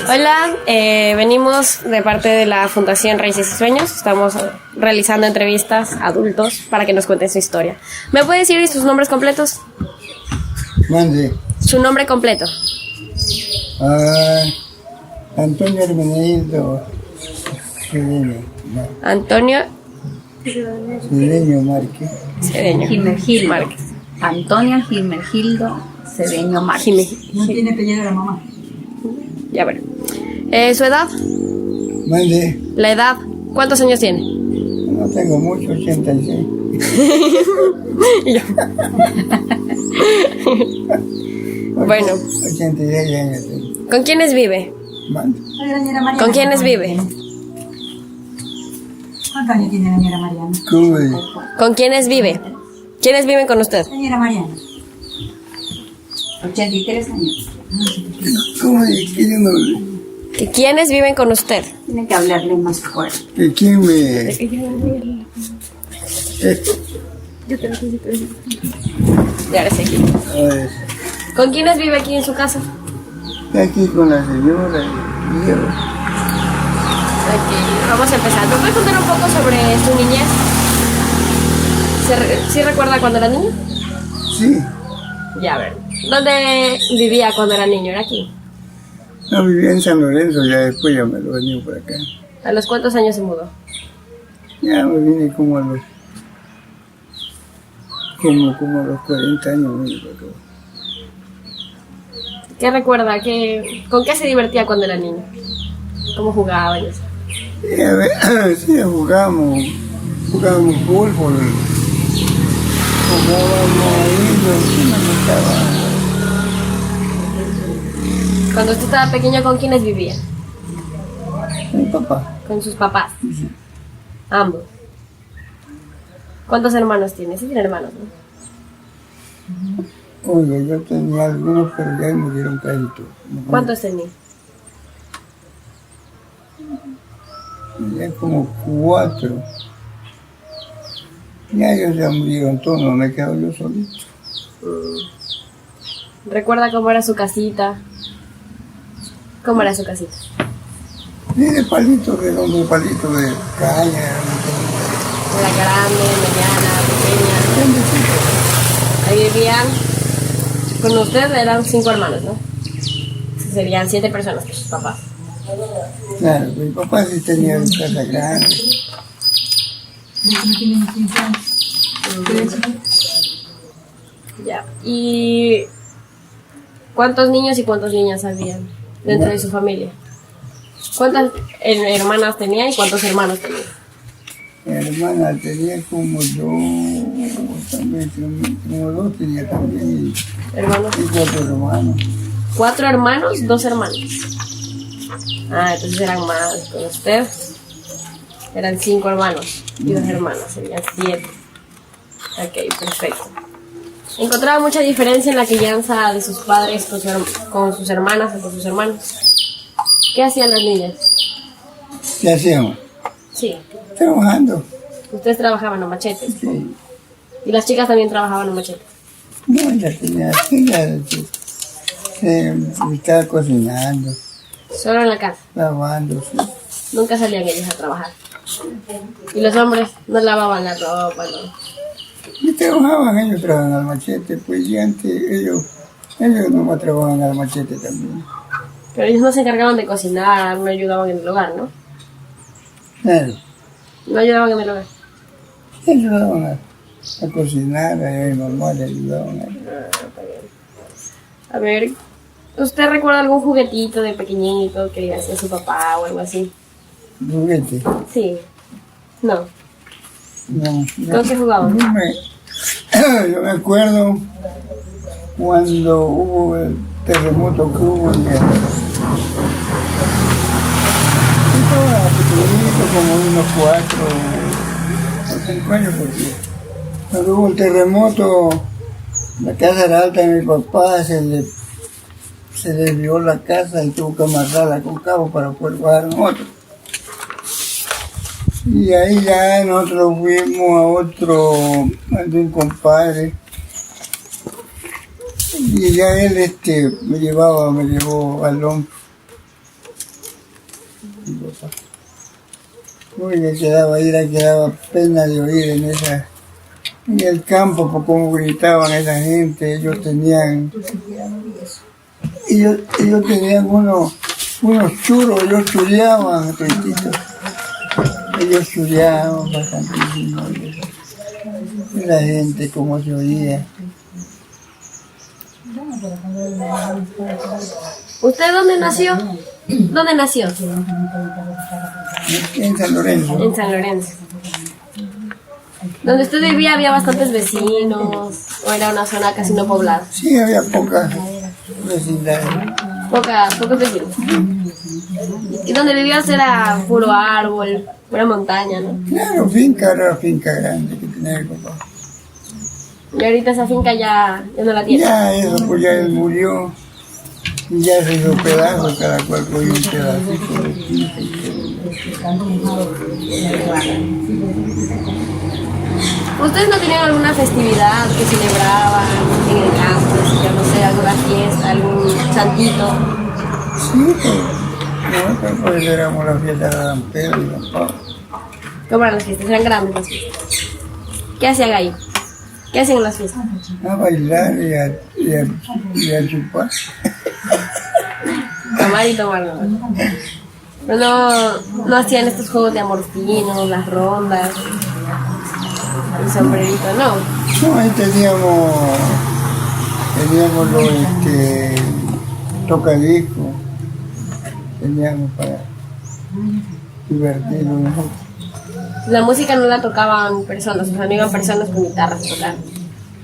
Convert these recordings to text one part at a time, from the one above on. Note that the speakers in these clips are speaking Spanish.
Hola, venimos de parte de la Fundación Raíces y Sueños. Estamos realizando entrevistas a adultos para que nos cuenten su historia. ¿Me puede decir sus nombres completos? Mande. Su nombre completo. Antonio Hermenegildo Cedeño. Antonio Cedeño Márquez. Cedeño Gilmergildo Márquez. Antonio Gilmergildo Cedeño Márquez. No tiene apellido de la mamá. Ya bueno. ¿Su edad? Mande. La edad. ¿Cuántos años tiene? No tengo mucho, 86. Y yo. Bueno. 86 años tengo. ¿Con quiénes vive? Mande. Ay, la señora Mariana. ¿Con quiénes vive? ¿Cuántos años tiene la señora Mariana? ¿Cómo dice? ¿Con quiénes vive? ¿Quiénes viven con usted? Señora Mariana. 83 años. ¿Cómo dice? Que yo no... ¿Que ¿Quiénes viven con usted? Tiene que hablarle más fuerte. ¿Que quién me...? Ya ahora sí. A ver, ¿Con quiénes vive aquí en su casa? aquí con la señora y yo. Ok, vamos a empezar. ¿Me puede contar un poco sobre su niñez? ¿Sí recuerda cuando era niño? Sí, Ya, a ver. ¿Dónde vivía cuando era niño? ¿Era aquí? no vivía en San Lorenzo, ya después ya me lo venía por acá. ¿A los cuántos años se mudó? Ya me vine como a los... Como a los 40 años me vine por acá. ¿Qué recuerda? ¿Con qué se divertía cuando era niño? ¿Cómo jugaba y eso? Sí, a ver, sí, jugábamos fútbol, jugábamos ahí, sí me gustaba. Cuando usted estaba pequeño, ¿con quiénes vivía? Mi papá, Con sus papás. sí. Ambos. ¿Cuántos hermanos tiene? Sí tiene hermanos, ¿no? Oiga, yo tenía algunos, pero ya murieron casi todos. ¿Cuántos tenía? Ya como 4. Ya ellos ya murieron todos, no me quedo yo solito. ¿Recuerda cómo era su casita? ¿Cómo era su casita? Sí, de palitos, de caña. Era grande, mediana, pequeña. Ahí vivían, con usted eran 5 hermanos, ¿no? Serían 7 personas con sus papás. Claro, mi papá sí tenía una casa grande. No tiene ni 15 años. Ya. ¿Y cuántos niños y cuántas niñas habían dentro de su familia? ¿Cuántas hermanas tenía y cuántos hermanos tenía? Mi hermana tenía como 2, también, como 2 tenía también, ¿Hermanos? y 4 hermanos. 4 hermanos, 2 hermanos. Ah, entonces eran más con usted. Eran 5 hermanos y 2 hermanas, serían 7. Ok, perfecto. ¿Encontraba mucha diferencia en la crianza de sus padres con sus hermanas o con sus hermanos? ¿Qué hacían las niñas? ¿Qué hacíamos? Sí, Trabajando. ustedes trabajaban en machetes. Sí. Y las chicas también trabajaban en machetes. No, ya tenía, sí, ya, estaba cocinando, Solo en la casa. lavando, sí. Nunca salían ellos a trabajar. Y los hombres no lavaban la ropa, ¿no? Y ellos trabajaban al machete, pues y antes ellos nomás trabajaban al machete también. Pero ellos no se encargaban de cocinar, no ayudaban en el hogar, ¿no? Claro, No ayudaban en el hogar. ellos ayudaban a cocinar, a mi mamá le ayudaban A ver, ¿usted recuerda algún juguetito de pequeñito que le hacía su papá o algo así? juguete. Sí. No. No, ¿Con qué jugaban? Yo me acuerdo cuando hubo el terremoto que hubo en el... Estaba pequeñito, como unos 4 o 5 años, porque cuando hubo el terremoto, la casa era alta de mi papá, se desvió la casa y tuvo que amarrarla con cabo para poder bajar nosotros. Y ahí ya nosotros fuimos a un compadre. Y ya él me llevó al hombro. Mi papá. Uy, me quedaba pena de oír en el campo, por cómo gritaban esa gente. Ellos tenían unos churros, ellos chuleaban, toditos. Ellos chuleaban bastantísimo. La gente, cómo se oía. ¿Usted dónde nació? ¿Dónde nació? En San Lorenzo. En San Lorenzo. ¿Donde usted vivía había bastantes vecinos o era una zona casi no poblada? Sí, había pocas vecindades. Pocos vecinos. ¿Y donde vivías era puro árbol, pura montaña, no? Claro, era una finca grande que tenía mi papá. Y ahorita esa finca ya no la tiene. Ya eso, pues ya él murió. Y ya se hizo pedazos, cada cual cogió un pedacito de finca y ¿Ustedes no tenían alguna festividad que celebraban en el campo? Ya no sé, alguna fiesta, algún santito. sí, pues, nosotros éramos la fiesta de San Pedro y San Pablo. ¿Cómo eran las fiestas? Eran grandes las fiestas. ¿Qué hacían ahí? ¿Qué hacían en las fiestas? A bailar y a chupar. Tomar y tomar, ¿no? Pero no hacían estos juegos de amortinos, las rondas, el sombrerito, no. No, ahí teníamos los tocadiscos, teníamos para divertirnos nosotros. La música no la tocaban personas, o sea, no iban personas con guitarras a tocar.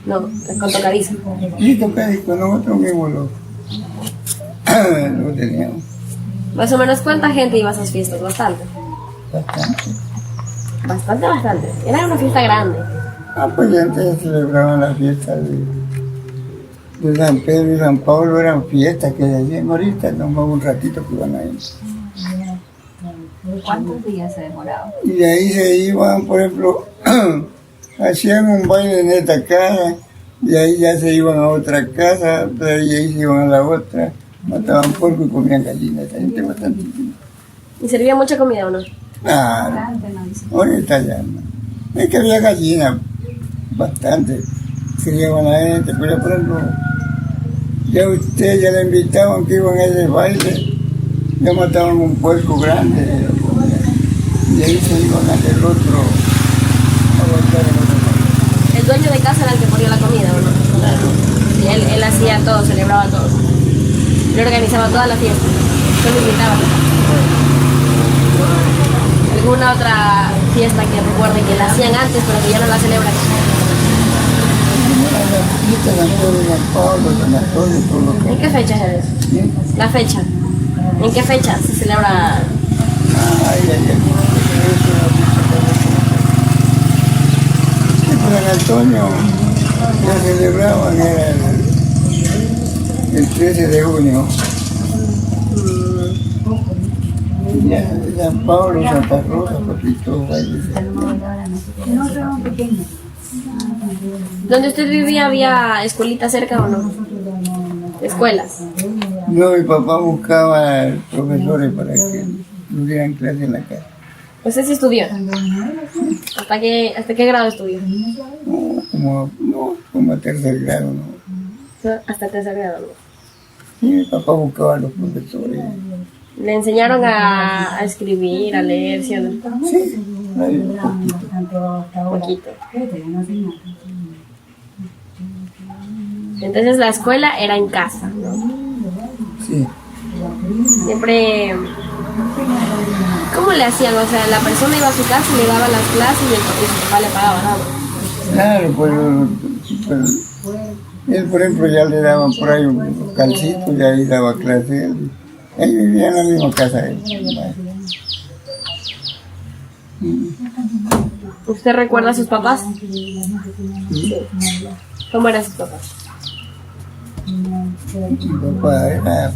No, con tocadiscos. Y tocadiscos, nosotros mismos lo teníamos. Más o menos, ¿cuánta gente iba a esas fiestas? Bastante. Bastante. Bastante. Era una fiesta grande. Pues ya antes celebraban la fiesta de San Pedro y San Pablo, eran fiestas que se hacían ahorita, nomás un ratito que iban ahí. ¿Cuántos días se demoraba? Y de ahí se iban, por ejemplo, hacían un baile en esta casa, y ahí ya se iban a otra casa, de ahí se iban a la otra, mataban porco y comían gallinas, esa gente bastante. ¿Y servía mucha comida o no? Claro, Antes no dice. ahorita ya no. Es que había gallinas, bastante, criaban a la gente, pero por ejemplo, ya usted ya le invitaban que iban a ese baile, ya mataban un puerco grande, y ahí se iban a hacer otro, a bailar en otro baile. El dueño de casa era el que ponía la comida, ¿o no? Y él hacía todo, celebraba todo. Él organizaba toda la fiesta. Solo invitaba. ¿Alguna otra fiesta que recuerden que la hacían antes pero que ya no la celebran? La fiesta de San Pedro y San Pablo, San Antonio, todo lo que... ¿En qué fecha es eso? ¿Sí? La fecha. ¿En qué fecha se celebra? Ay, ay, ay. Sí, pues San Antonio ya celebraban, era el 13 de junio. Ya, San Pablo, Santa Rosa, poquito bailes. No, son pequeños. ¿Donde usted vivía había escuelitas cerca o no? Escuelas. No, mi papá buscaba profesores para que nos dieran clase en la casa. ¿Usted sí estudió? ¿Hasta qué grado estudió? Como a tercer grado, ¿no? Hasta tercer grado, ¿no? Sí, mi papá buscaba a los profesores. ¿Le enseñaron a escribir, a leer, sí o no? Sí, ahí un poquito. Poquito. Entonces la escuela era en casa, ¿no? Sí. Siempre... ¿Cómo le hacían? O sea, la persona iba a su casa y le daba las clases y su papá le pagaba, ¿no? Claro, pues él, por ejemplo, ya le daban por ahí un calcito y ahí daba clase él. Él vivía en la misma casa él. ¿Usted recuerda a sus papás? Sí. ¿Cómo eran sus papás? Mi papá era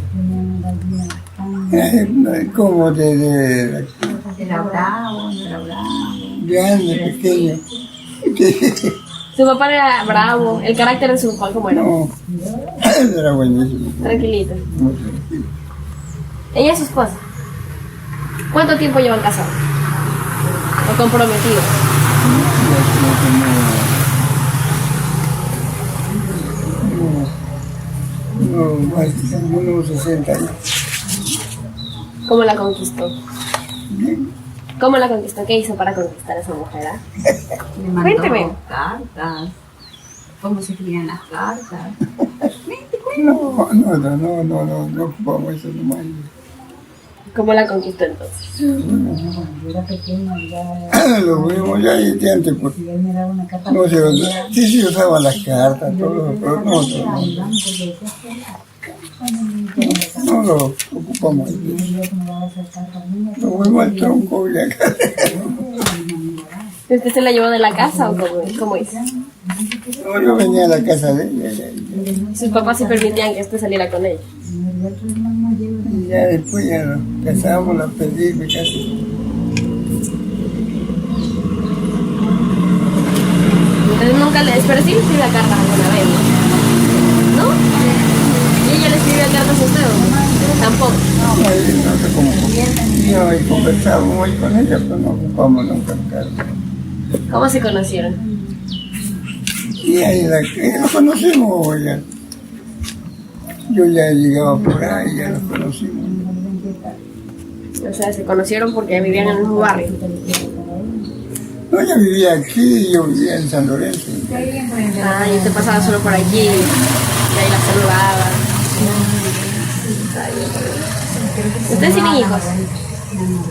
como de Era bravo, no era bravo. grande, pequeño. Su papá era bravo. ¿El carácter de su papá cómo era? No, Era buenísimo. Tranquilito. Muy tranquilo. Ella es su esposa. ¿Cuánto tiempo llevan casados? ¿O comprometidos? Unos 60 años. ¿Cómo la conquistó? Bien. ¿Cómo la conquistó? ¿Qué hizo para conquistar a esa mujer? ¿Ah? Le mandó Cuénteme. cartas. ¿Cómo se escribían las cartas? No ocupamos eso nomás. ¿Cómo la conquistó entonces? Cuando yo era pequeña, ya Lo vimos ya y antes, pues. él me daba una carta. No sé, sí usaban las cartas, todo, pero nosotros no lo ocupamos. Nos fuimos al tronco y acá. ¿Usted se la llevó de la casa o cómo hizo? No, yo venía a la casa de ella Sus papás se permitían que usted saliera con ella. y ya después ya nos casamos, la pedí, me casé. Entonces nunca pero sí le escribía cartas alguna vez, ¿no? ¿Y ella le escribía cartas a usted o no? Tampoco. Ahí no sé cómo. Yo ahí conversábamos ahí con ella, pero no ocupamos nunca cartas. ¿Cómo se conocieron? Y ahí la conocimos ya. Yo ya llegaba por ahí, ya nos conocimos. O sea, se conocieron porque vivían en el mismo barrio. No, ella vivía aquí y yo vivía en San Lorenzo. Ah, y usted pasaba solo por aquí, y ahí la saludaba. ¿Ustedes tienen hijos?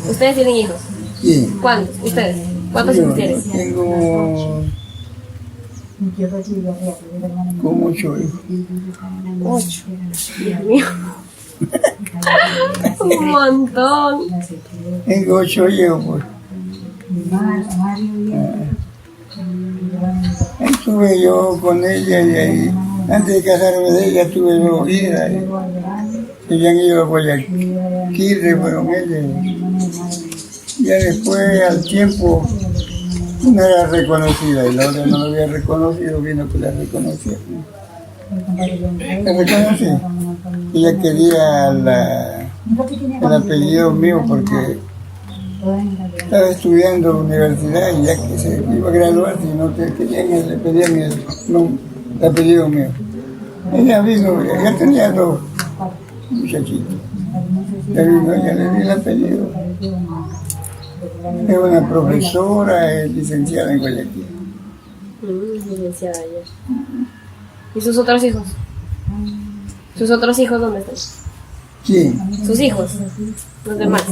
¿Ustedes tienen hijos? ¿Quién? ¿Cuántos? ¿Ustedes? ¿Cuántos hijos tienen? Tengo como 8 hijos. 8. Dios mío. Un montón. Tengo 8 hijos, pues. Estuve yo con ella y ahí, antes de casarme de ella, tuve 2 hijas. Ellas han ido a Guayaquil, se fueron ellas. Ya después, al tiempo, una era reconocida y la otra no la había reconocido, vino que la reconocía. La reconocí. Ella quería el apellido mío porque estaba estudiando universidad y ya que se iba a graduar, si no te querían, le pedían el apellido mío. Ella vino, ya tenía 2 muchachitos. Ya vino, ella le di el apellido. Es una profesora, es licenciada en Guayaquil. Licenciada ya. ¿Y sus otros hijos? ¿Sus otros hijos dónde están? ¿Quién? ¿Sus hijos? ¿Los demás?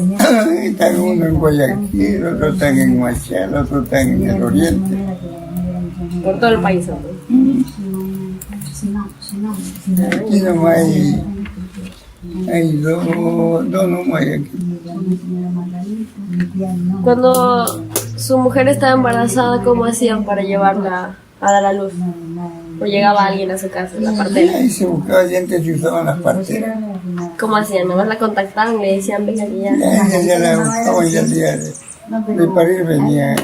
Están uno en Guayaquil, otro están en Huachal, otro están en el oriente. Por todo el país, ¿no? Aquí nomás hay 2 nomás hay aquí. Cuando su mujer estaba embarazada, ¿cómo hacían para llevarla a dar a luz? ¿O llegaba alguien a su casa, la partera? Ahí se buscaba gente que usaban las parteras. ¿Cómo hacían? Nomás la contactaban, le decían, venga que ya. Ya la buscaban ya el día de parir venía.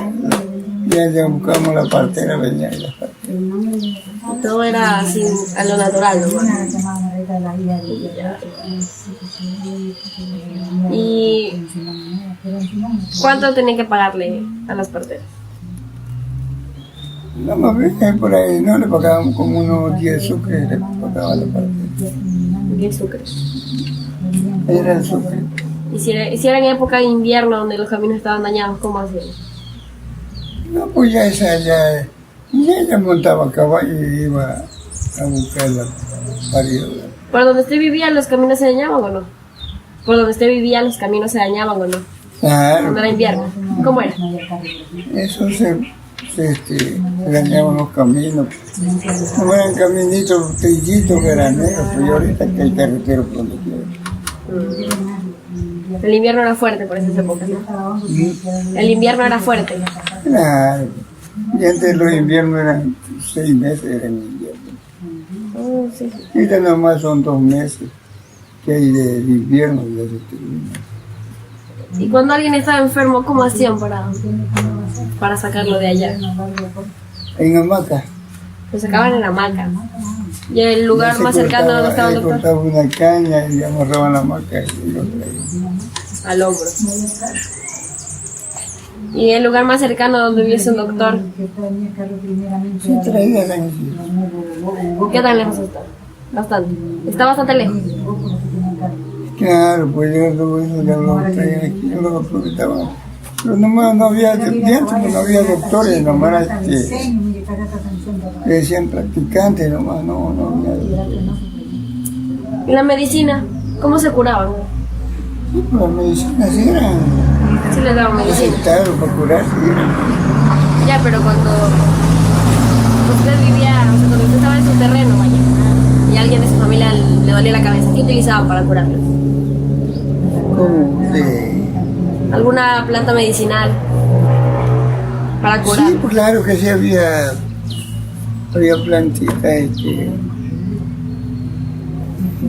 Ya buscamos la partera, venía y las parteras. Todo era así, a lo natural, nomás. ¿Y cuánto tenía que pagarle a las parteras? No, más bien por ahí, no le pagábamos como unos 10 sucres, le pagaba la partera. 10 sucres. Era el sucre. Y si era en época de invierno donde los caminos estaban dañados, ¿cómo hacían? No, pues ya ella montaba a caballo y iba a buscar la parida. ¿Por donde usted vivía los caminos se dañaban o no? ¿Por donde usted vivía los caminos se dañaban o no? Claro. Cuando era invierno. ¿Cómo era? Eso se dañaban los caminos. No eran caminitos trillitos que eran negros, pero ahorita que hay carretero por donde quiera. El invierno era fuerte por esas épocas, ¿no? El invierno era fuerte. Claro. Y antes los inviernos eran 6 meses, eran invierno. Oh, sí. Ahorita nomás son 2 meses que hay de invierno y ya se termina. Y cuando alguien estaba enfermo, ¿cómo hacían para sacarlo de allá? En hamaca. Lo sacaban en la hamaca. ¿Y el lugar más cercano donde estaba el doctor? Cortaba una caña y amarraban la maca y lo traían. Al hombro. ¿Y el lugar más cercano donde viviese un doctor? Sí, traían ahí. ¿Qué tan lejos está? Bastante. Está bastante lejos. Claro, pues yo todo eso ya lo traían aquí, yo lo estaban. Pero nomás no había, de antes pues no había doctores, nomás que decían practicantes, nomás no había doctores. ¿Y la medicina? ¿Cómo se curaban? Sí, pues las medicinas sí eran Sí les daban medicina. aceptables para curarse. Ya, pero cuando usted vivía, o sea, cuando usted estaba en su terreno, vaya, y alguien de su familia le dolía la cabeza, ¿qué utilizaban para curarlo? Como de... ¿Alguna planta medicinal para curar? Sí, pues claro que sí había plantitas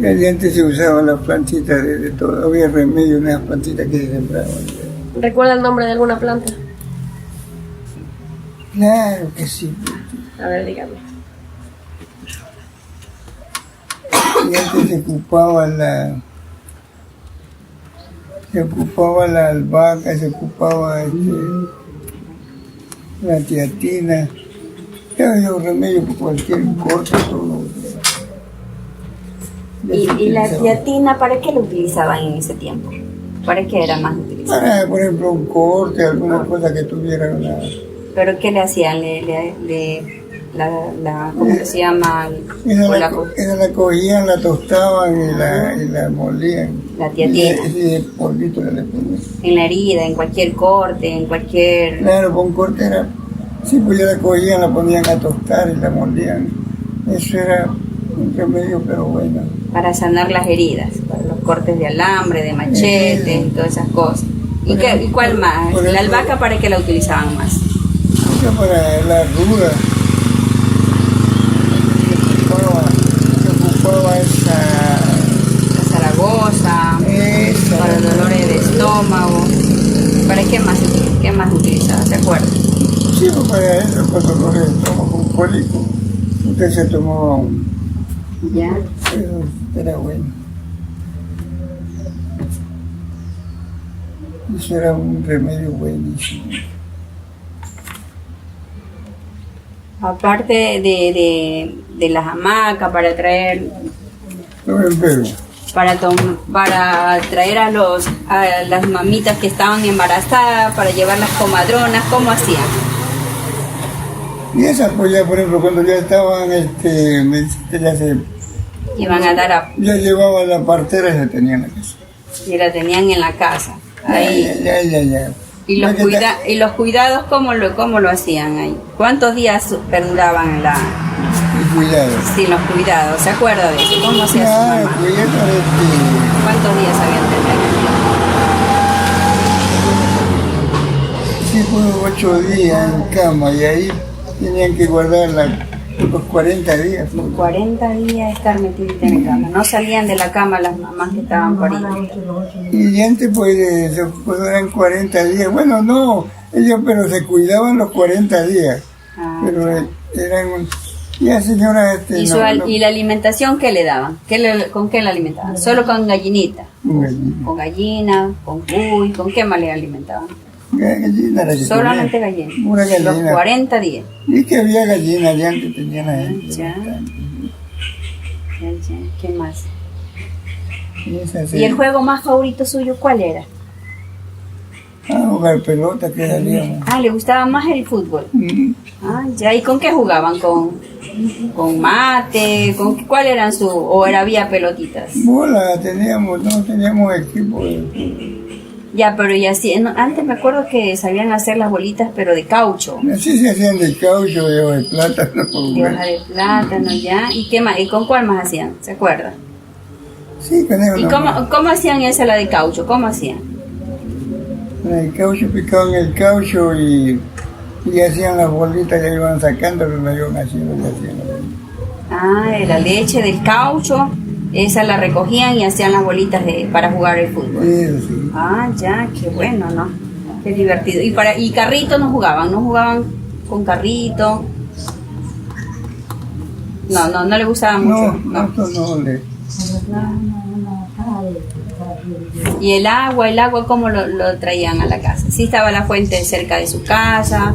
que antes se usaban las plantitas de todo, había remedio en esas plantitas que se sembraban. ¿Recuerda el nombre de alguna planta? Claro que sí. A ver, dígame. Y antes se ocupaba la albahaca, se ocupaba la tiatina. Ya había un remedio por cualquier corte, todo. ¿Y la tiatina para qué la utilizaban en ese tiempo? ¿Para qué era más utilizada? Para, por ejemplo, un corte, alguna cosa que tuviera una... ¿Pero qué le hacían? ¿Cómo que se llama? Esa la cogían, la tostaban y la molían. La tiatina. Y de polvito le ponían. En la herida, en cualquier corte, en cualquier... Claro, con corte era... Sí, pues ya la cogían, la ponían a tostar y la molían. Eso era un remedio, pero bueno. Para sanar las heridas, para los cortes de alambre, de machete y todas esas cosas. ¿Y cuál más? ¿La albahaca para qué la utilizaban más? Eso para la ruda. Se ocupaba esa... La Zaragoza, para dolores de estómago. ¿Para qué más utilizaba? ¿Se acuerda? Sí, pues para eso, para dolores de estómago, un cólico. Usted se tomaba un... Ya. Eso era bueno. Eso era un remedio buenísimo. Aparte de las hamacas para traer Pero en Perú. para traer a las mamitas que estaban embarazadas, para llevarlas comadronas, ¿cómo hacían? Y esas pues ya, por ejemplo, cuando ya estaban, me dice que ya Iban a dar ya llevaban la partera y se tenían la casa. y la tenían en la casa. Ahí. Ya. ¿Y los cuidados cómo lo hacían ahí? ¿Cuántos días perduraban Y cuidado. sí, los cuidados? ¿Se acuerda de eso? ¿Cómo hacía su Claro, mamá? cuidado, ¿Cuántos días habían tenido? sí, fue 8 días en cama y ahí tenían que guardar los 40 días. 40 días estar metidos en la cama. No salían de la cama las mamás que estaban pariendo. Y antes pues eran 40 días. Bueno, no, ellos pero se cuidaban los 40 días. Ah, Pero eran... Ya señora, ¿Y la alimentación qué le daban? ¿Con qué la alimentaban? ¿Solo con gallinita? ¿Con gallina? ¿Con cuy? ¿Con qué más le alimentaban? Gallina era que Solamente comía. gallina. Pura gallina. Los 40 días. Y que había gallinas ya antes tenían la gente. Ya. ¿Qué más? Y ¿Y el juego más favorito suyo cuál era? jugar pelota que salíamos. ¿Le gustaba más el fútbol? Mm. Ya. ¿Y con qué jugaban? ¿Con mate? ¿Cuál eran había pelotitas? Bola no teníamos equipo. Ya, pero y así, antes me acuerdo que sabían hacer las bolitas, pero de caucho. Así se hacían de caucho, de hoja de plátano. De hoja de plátano, ya. ¿Y qué más? ¿Y con cuál más hacían? ¿Se acuerda? Sí, con eso. ¿Y cómo hacían esa, la de caucho? ¿Cómo hacían? El caucho, picaban el caucho y hacían las bolitas que iban sacando, lo iban haciendo y hacían las bolitas. De la leche del caucho, esa la recogían y hacían las bolitas para jugar el fútbol. Eso sí. Ya, qué bueno, ¿no? Qué divertido. ¿Y carrito no jugaban con carrito? No le gustaba mucho. No, esto no le... ¿Y el agua cómo lo traían a la casa? ¿Sí estaba la fuente cerca de su casa?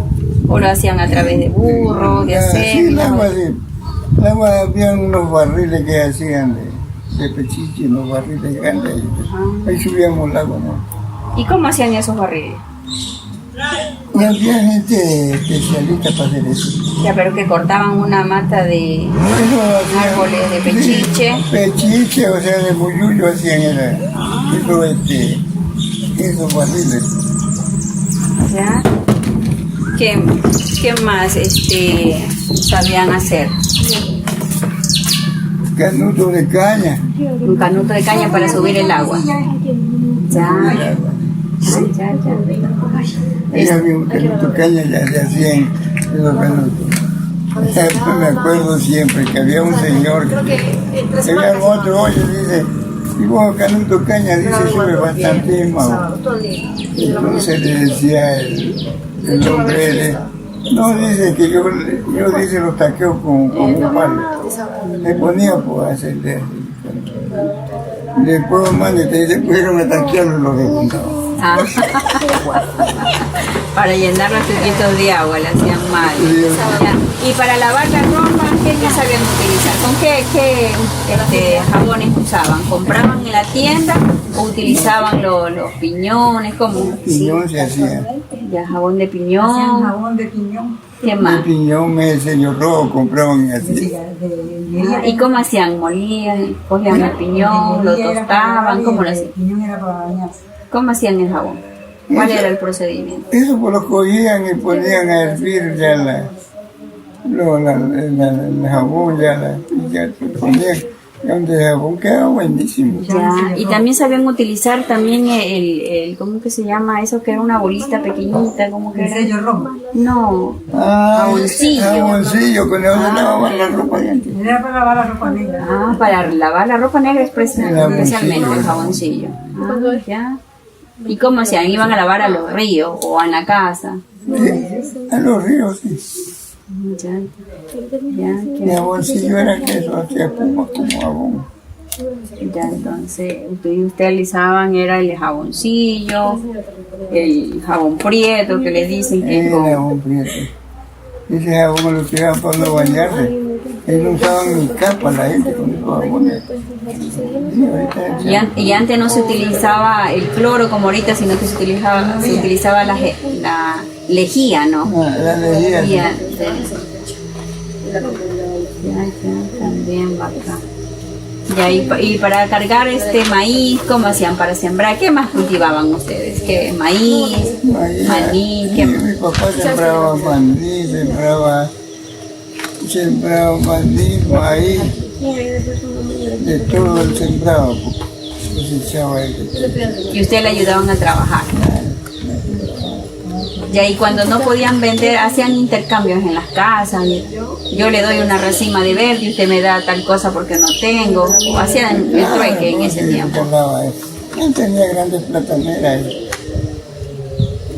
¿O lo hacían a través de burro, de Sí, el acero? agua, sí. El agua, había unos barriles que hacían de pechiche, unos barriles grandes. Ahí subíamos el agua, ¿no? ¿Y cómo hacían esos barriles? Y había gente especialista para hacer eso. Ya, pero que cortaban una mata de Eso hacían, árboles de pechiche. sí, pechiche, o sea, de muyuyo hacían esos barriles. ¿Ya? ¿Qué más sabían hacer? Canuto de caña. Un canuto de caña para subir el agua. Ya. Ella había un canuto de caña, ya se hacían esos canutos. Me acuerdo siempre que había un señor que había otro, oye, dice, y vos canuto de caña, dice, sube bastante más. Entonces le decía el hombre, no, dice que yo dice lo taqueo con un palo. Le ponía pues a hacer después más te dice, pero me taquearon los redondados. Ah. Para llenar los tuquitos de agua le hacían mal. Ya. Y para lavar la ropa, ¿qué sabían utilizar? ¿Con qué jabones usaban? ¿Compraban en la tienda o utilizaban los piñones? ¿Cómo? Piñón se hacía. Ya, jabón de Hacían piñón. jabón de piñón. ¿Qué El más? piñón, el sello rojo, compraban así. ¿Y cómo hacían? ¿Molían? ¿Cogían el piñón? ¿Lo tostaban? ¿Cómo lo hacían? El piñón era para bañarse. ¿Cómo hacían el jabón? ¿Cuál era el procedimiento? Eso pues lo cogían y ponían a hervir ya el jabón, ya ponían, donde el jabón quedaba buenísimo. Ya, y también sabían utilizar también el ¿cómo que se llama eso? Que era una bolita pequeñita, ¿cómo que El era? sello rojo. No, Jaboncillo. Jaboncillo. Jaboncillo, con eso lavaban la ropa de antes. Era para lavar la ropa negra. para lavar la ropa negra especialmente jaboncillo. el jaboncillo. Ya. ¿Y cómo hacían? ¿Iban a lavar a los ríos o a la casa? Sí, a los ríos, sí. Ya, ya, El jaboncillo era que eso hacía espuma como jabón. ya, entonces ustedes utilizaban era el jaboncillo, el jabón prieto que le dicen que es El con... jabón prieto. Ese jabón lo utilizaban para no bañarse. Ellos no usaban ni capa la gente con esos jabones. Sí, ahorita Y antes no se utilizaba el cloro como ahorita, sino que se utilizaba la lejía, ¿no? la lejía. Lejía, ya, también va acá. Ya, y para cargar maíz, ¿cómo hacían para sembrar? ¿Qué más cultivaban ustedes? ¿Qué maíz, maní, qué más? Mi papá sembraba maní, sembraba maní, maíz, de todo el sembrado, cosechaba él. Y ustedes le ayudaban a trabajar. Ya, y cuando no podían vender, hacían intercambios en las casas. Yo le doy una racima de verde y usted me da tal cosa porque no tengo. O hacían el trueque en ese tiempo. Él tenía grandes plataneras.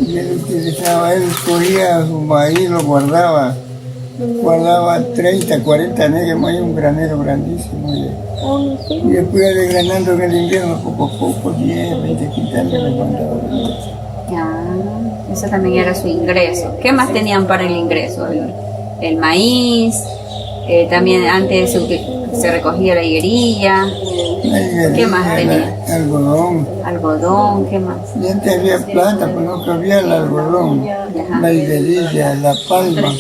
Y él utilizaba, él cogía su maíz, lo guardaba 30, 40 negros, maíz, un granero grandísimo. Y después iba desgranando en el invierno, poco a poco, 10, 20 quintales le mandaba. Ya, eso también era su ingreso. ¿Qué más tenían para el ingreso? El maíz, también antes se recogía la higuerilla. ¿Qué más tenía? Algodón, ¿qué más? Y antes había plata, pero no cabía el algodón, la higuerilla, la palma.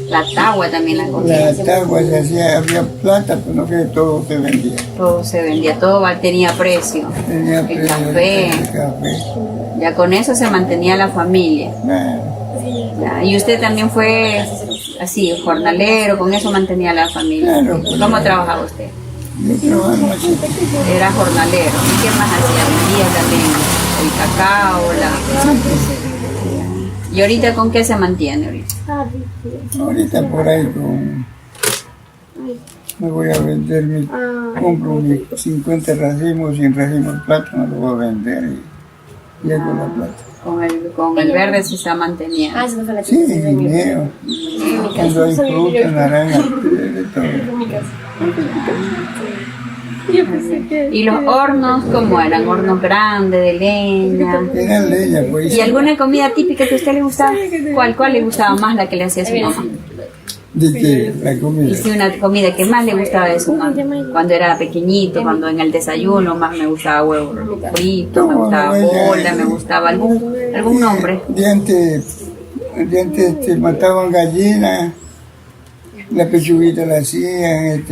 La tagua también la cogía. La tagua se hacía, había plata, pero no que todo se vendía. Todo se vendía, todo tenía precio. Tenía El precio, café. el café. Ya con eso se mantenía la familia. Bueno, Ya, y usted también fue así, jornalero, con eso mantenía la familia. Claro, pues. ¿Cómo trabajaba usted? yo trabajaba noche. Era jornalero. ¿Y qué más hacía? Vendía también el cacao, ¿Y ahorita con qué se mantiene ahorita? Ahorita por ahí me voy a vender, compro mis 50 racimos, 100 racimos de plátano, lo voy a vender y hago la plata. Con el verde se está manteniendo. Sí, dinero. Cuando hay fruta, naranja, de todo. En mi casa. Yo pensé que... ¿Y los hornos cómo eran? ¿Hornos grandes, de leña? Era leña, pues. ¿Y alguna comida típica que a usted le gustaba? ¿Cuál le gustaba más la que le hacía su mamá? ¿De qué? La comida. Y si una comida que más le gustaba de su mamá, cuando era pequeñito, cuando en el desayuno más me gustaba huevo frito, me gustaba bola, me gustaba algún nombre. De antes mataban gallinas, la pechuguita la hacían,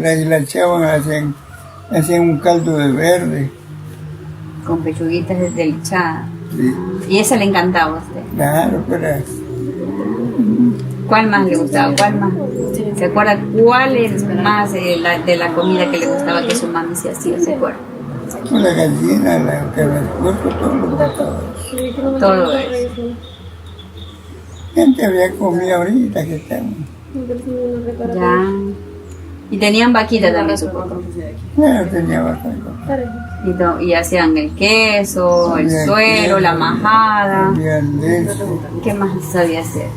la echaban, hacían un caldo de verde. Con pechuguitas deslichadas. Sí. Y esa le encantaba a usted. Claro, pero ¿Cuál más le gustaba? ¿Cuál más? ¿Se acuerda cuál es más de la comida que le gustaba que su mami se hacía? ¿Se acuerda? con la gallina, la carne del puerco, todo lo mataba. Todo eso. Gente había comido ahorita que estamos. Ya. Y tenían vaquita también, supongo. Claro, tenía bastante. Y hacían el queso, el Había suero, queso, la majada. había leche, ¿Qué más sabía hacer?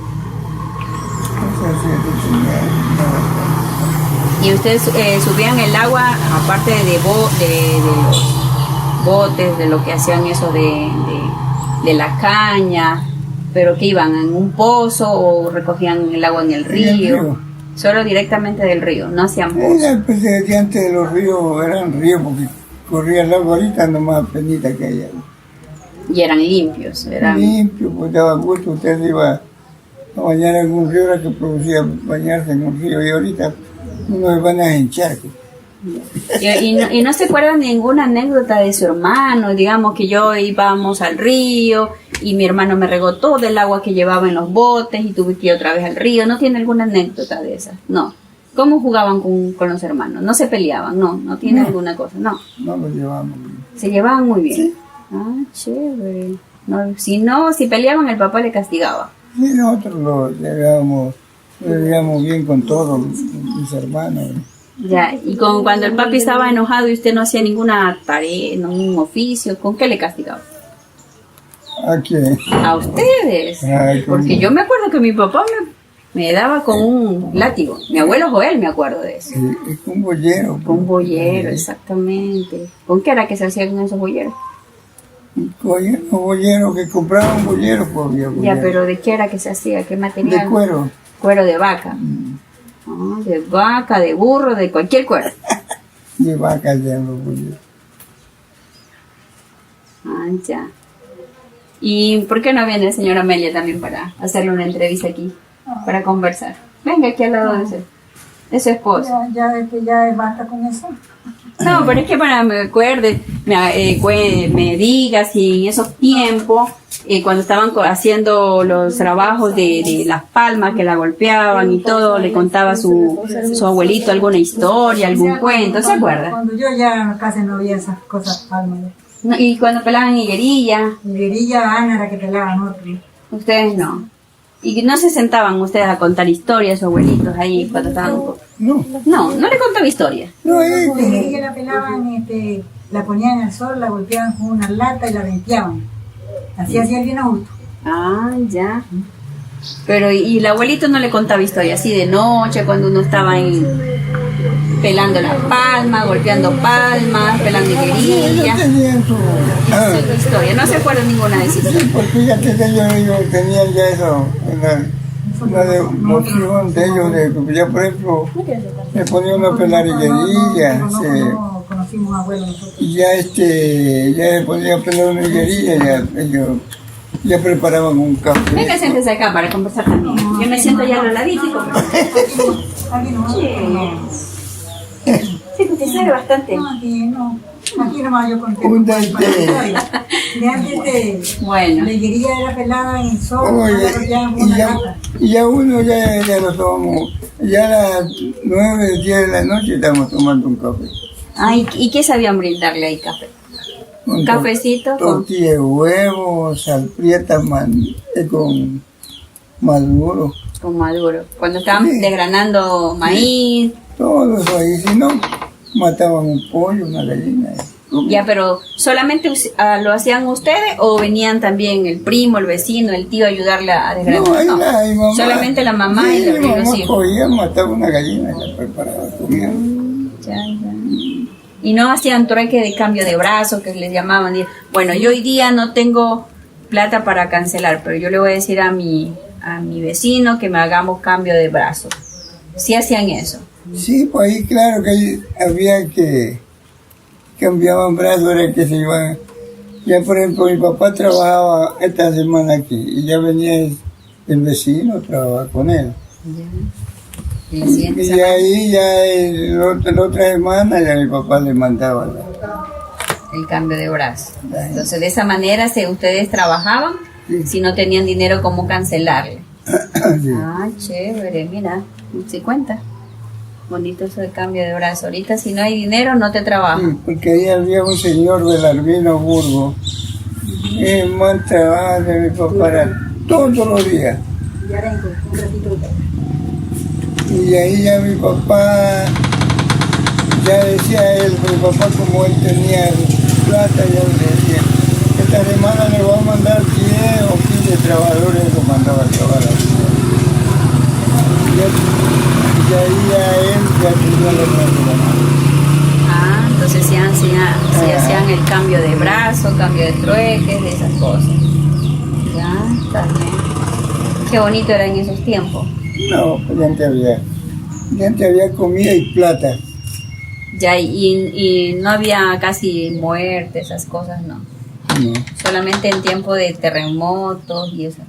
cosas así que tenía. Y ustedes subían el agua, aparte de los botes, de lo que hacían eso de la caña, pero que iban en un pozo o recogían el agua en el río. Solo directamente del río, no hacían pozos. Pues de antes de los ríos eran ríos porque corría el agua ahorita nomás penita que hay. Y eran limpios, eran... Limpio, pues daba gusto, usted iba a bañar en un río, era que producía bañarse en un río y ahorita uno se van a hinchar. Y no se acuerdan de ninguna anécdota de su hermano, digamos que yo íbamos al río y mi hermano me regó todo el agua que llevaba en los botes y tuve que ir otra vez al río. ¿No tiene alguna anécdota de esas? No. ¿Cómo jugaban con los hermanos? ¿No se peleaban? No tiene alguna cosa, no. No lo llevamos. Se llevaban muy bien. Sí. Ah, chévere. No, si peleaban el papá le castigaba. Sí, nosotros lo llevábamos bien con todos mis hermanos. Ya, y cuando el papi estaba enojado y usted no hacía ninguna tarea, ningún oficio, ¿con qué le castigaba? ¿A quién? A ustedes. Ay, Porque yo me acuerdo que mi papá me daba con un látigo. Mi abuelo Joel, me acuerdo de eso. Sí, es un bollero. Con un bollero, exactamente. ¿Con qué era que se hacían esos bolleros? Un bollero que compraba un bollero, pues había Ya, bollero. pero ¿de qué era que se hacía? ¿Qué material? De cuero. Cuero de vaca. Ah, de vaca, de burro, de cualquier cuero. De vaca ya los bolleros. Ah, ya. ¿Y por qué no viene el señor Amelia también para hacerle una entrevista aquí? Para conversar. Venga aquí al lado de su esposo. Ya basta con eso. No, pero es que para me acuerde, me diga si en esos tiempos, cuando estaban haciendo los trabajos de las palmas que la golpeaban y todo, le contaba su abuelito alguna historia, algún cuento, ¿se acuerda? Cuando yo ya casi no veía esas cosas palmas. No, y cuando pelaban higuerilla, Higuerilla, Ana era que pelaban otro. ustedes no. Y no se sentaban ustedes a contar historias, sus abuelitos ahí cuando estaban... No, No le contaba historias. no, La higuerilla la pelaban, la ponían al sol, la golpeaban con una lata y la venteaban. Así hacía el bien a gusto. Ah, ya. Pero, ¿y el abuelito no le contaba historias así de noche, cuando uno estaba ahí pelando las palmas, golpeando palmas, pelando higuerillas? ellos tenían su... Esa historia, no se acuerda ninguna de esas historias. Porque fíjate que ellos tenían ya eso, una devoción de ellos, de, ya por ejemplo, me ponían a pelar higuerilla, No conocimos abuelos nosotros. y ya ya se ponía a pelar una higuerilla, ya ellos ya preparaban un café. Venga, siéntese acá para conversar también. Yo me siento ya reladito. Aquí no. Sí, porque sabe bastante. No, aquí no. Aquí nomás yo conté. Un De dente. antes Bueno. la higuerilla era pelada en el sol, Oye, ahora ya y una ya, lata. y ya uno ya lo tomamos, ya a las 9, 10 de la noche estamos tomando un café. Ay, ¿y qué sabían brindarle ahí? Café. Un Cafecito con- tortilla de huevo, sal prieta con maduro, Con maduro. Cuando estaban Sí. desgranando maíz. todo eso ahí, si no, mataban un pollo, una gallina. Ya, pero ¿solamente lo hacían ustedes o venían también el primo, el vecino, el tío a ayudarle a desgranar? No, ahí mi mamá. Solamente la mamá Sí, y mi los mamá hijos. cogía, mataba una gallina y la preparaba, comía. Ya. Y no hacían trueque de cambio de brazo, que les llamaban. Bueno, yo hoy día no tengo plata para cancelar, pero yo le voy a decir a mi vecino que me hagamos cambio de brazo. ¿Sí hacían eso? Sí, pues ahí claro que ahí había que cambiaban brazos, era que se iban. Ya por ejemplo mi papá trabajaba esta semana aquí y ya venía el vecino a trabajar con él. Y la siguiente Y semana, ahí ya la otra semana ya mi papá le mandaba el cambio de brazo. la- Entonces de esa manera ustedes trabajaban, Sí. si no tenían dinero, ¿cómo cancelarle? Sí. Ah, chévere, mira, se cuenta. Bonito eso de cambio de brazo. Ahorita si no hay dinero no te trabaja. Sí, porque ahí había un señor Belarmino Burgo, el man trabaja de mi papá era todos los días. Ya vengo, un ratito. Y ahí ya mi papá, ya decía él, mi papá como él tenía plata, ya le decía, esta semana le voy a mandar 10 o 15 trabajadores, lo mandaba a trabajar. Y ahí ya él ya tenía la plata. Ah, entonces sí hacían el cambio de brazo, cambio de trueques, de esas cosas. Ya, está bien. Qué bonito era en esos tiempos. No, pues ya antes había comida y plata. Ya, y no había casi muerte, esas cosas, no. No. Solamente en tiempo de terremotos y eso.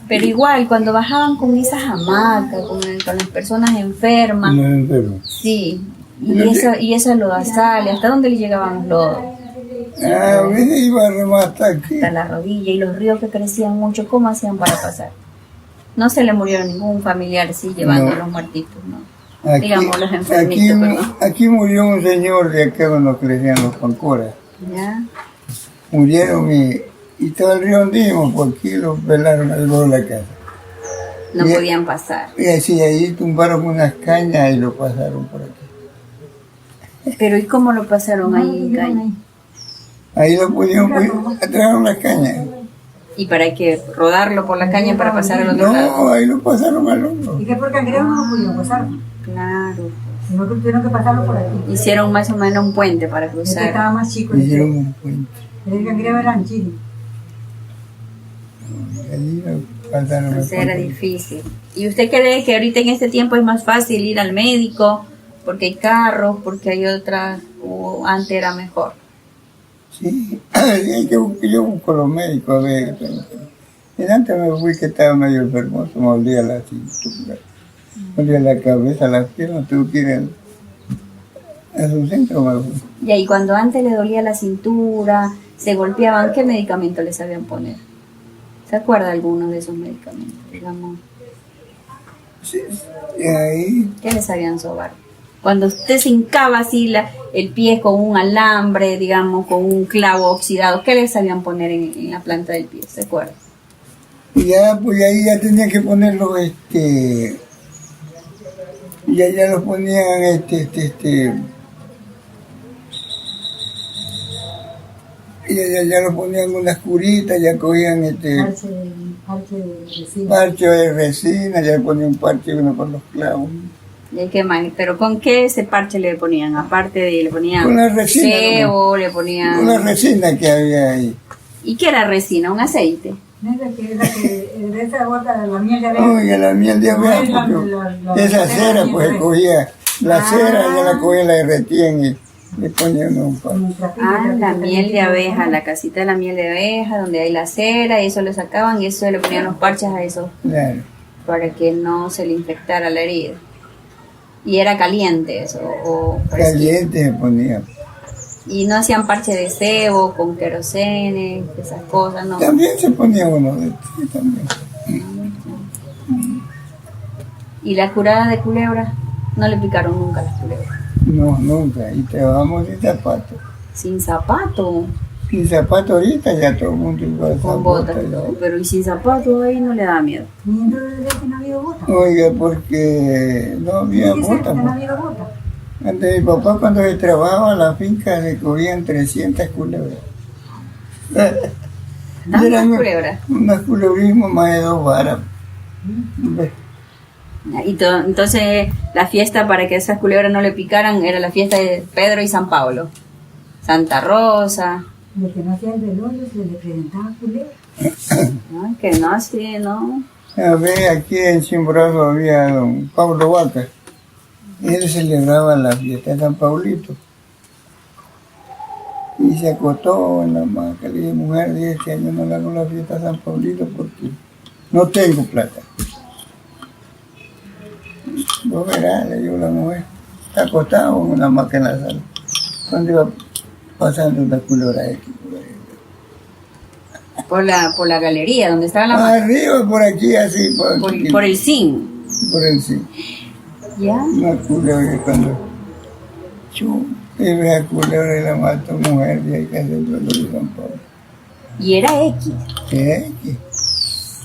Pero igual, cuando bajaban con esas hamacas, con las personas enfermas, No enfermo. sí, No y esa lodazal, ¿hasta dónde le llegaban los lodos? A veces iba a rematar aquí. Hasta la rodilla, y los ríos que crecían mucho, ¿cómo hacían para pasar? No se le murió ningún familiar, sí, llevando No. a los muertitos, ¿no? Aquí, Digamos, los enfermitos, perdón. aquí murió un señor de acá cuando crecían los pancoras. ¿Ya? Murieron y todo el río andino, porque aquí los velaron al lado de la casa. No Y- podían pasar. Y así ahí tumbaron unas cañas y lo pasaron por aquí. Pero ¿y cómo lo pasaron ahí, Calle? Ahí lo pudieron, atrajeron las cañas. ¿Y para qué? ¿Rodarlo por la caña para pasar al otro lado? No, ahí lo pasaron al hombro. ¿Y qué por cangrejo no lo pudieron pasar? Claro. Sino que tuvieron que pasarlo por aquí. Hicieron más o menos un puente para Este cruzar. estaba más chico. Hicieron un puente. El cangrejo era en Chile. Ahí lo pasaron al Entonces era puente. difícil. ¿Y usted cree que ahorita en este tiempo es más fácil ir al médico? Porque hay carros, porque hay otras, o antes era mejor. Sí, yo busco los médicos a ver. Y antes me fui que estaba medio enfermo, me olía la cintura, me olía la cabeza, las piernas, tuve que ir a su centro. Me fui. Y ahí cuando antes le dolía la cintura, se golpeaban, ¿qué medicamento les sabían poner? ¿Se acuerda alguno de esos medicamentos? Digamos, Sí, y ahí, ¿qué les sabían sobar? Cuando usted se hincaba así el pie con un alambre, digamos, con un clavo oxidado, ¿qué les sabían poner en la planta del pie? ¿Se acuerda? y ya, pues ahí ya tenía que ponerlo, ya lo ponían, ya lo ponían unas curitas, ya cogían Parche de resina. parche de resina, ya le ponían un parche uno con los clavos. ¿Y qué más? ¿Pero con qué ese parche le ponían? Aparte de, le ponían Con la resina, cebo, le ponían... Una resina que había ahí. ¿Y qué era resina? ¿Un aceite? Esa que es la que de esa gota, la miel de abeja. Oye, la miel de abeja, No, porque cera esa cera, de pues abeja. cogía la Ah. cera, ya la cogía, la derretían y le ponían un par. La miel de abeja, la casita de la miel de abeja, donde hay la cera, y eso lo sacaban y eso le ponían los parches a eso Claro. para que no se le infectara la herida. Y era caliente eso, o fresquito. Caliente se ponía. Y no hacían parche de cebo con querosene, esas cosas, no. También se ponía uno de estos, sí, también. Y la curada de culebra, no le picaron nunca las culebras. No, nunca. Y trabajamos sin zapatos. Sin zapato, Sin zapatos ahorita ya todo el mundo iba a con botas y todo, pero y sin zapato ahí no le da miedo. Y entonces de que no ha habido gota. Oiga, porque no había ¿Qué botas. no ha pues. habido gota? Antes mi papá cuando se trabajaba en la finca se cogían 300 culebras. ¿Tantas culebras? Unas culebrismos más de 2 varas. Entonces la fiesta para que esas culebras no le picaran era la fiesta de Pedro y San Pablo. Santa Rosa. Lo que no hacía el velorio se le presentaba culebra. No, que no así, ¿no? A ver, aquí en Chimborazo había don Pablo Vaca. Él celebraba la fiesta de San Paulito. Y se acostó en la hamaca. Le dije, mujer, dije, este año no le hago la fiesta a San Paulito porque no tengo plata. Vos verás, le dijo la mujer. Está acostado en una hamaca en la sala. Cuando iba pasando una culebra aquí. Por la galería, donde estaba la hamaca. Arriba, por aquí, así. Por el zinc. Por el sí. ¿Ya? Una culebra cuando ve a culebra y la mató mujer y hay que hacerlo de San Pablo. Y era X. ¿Qué?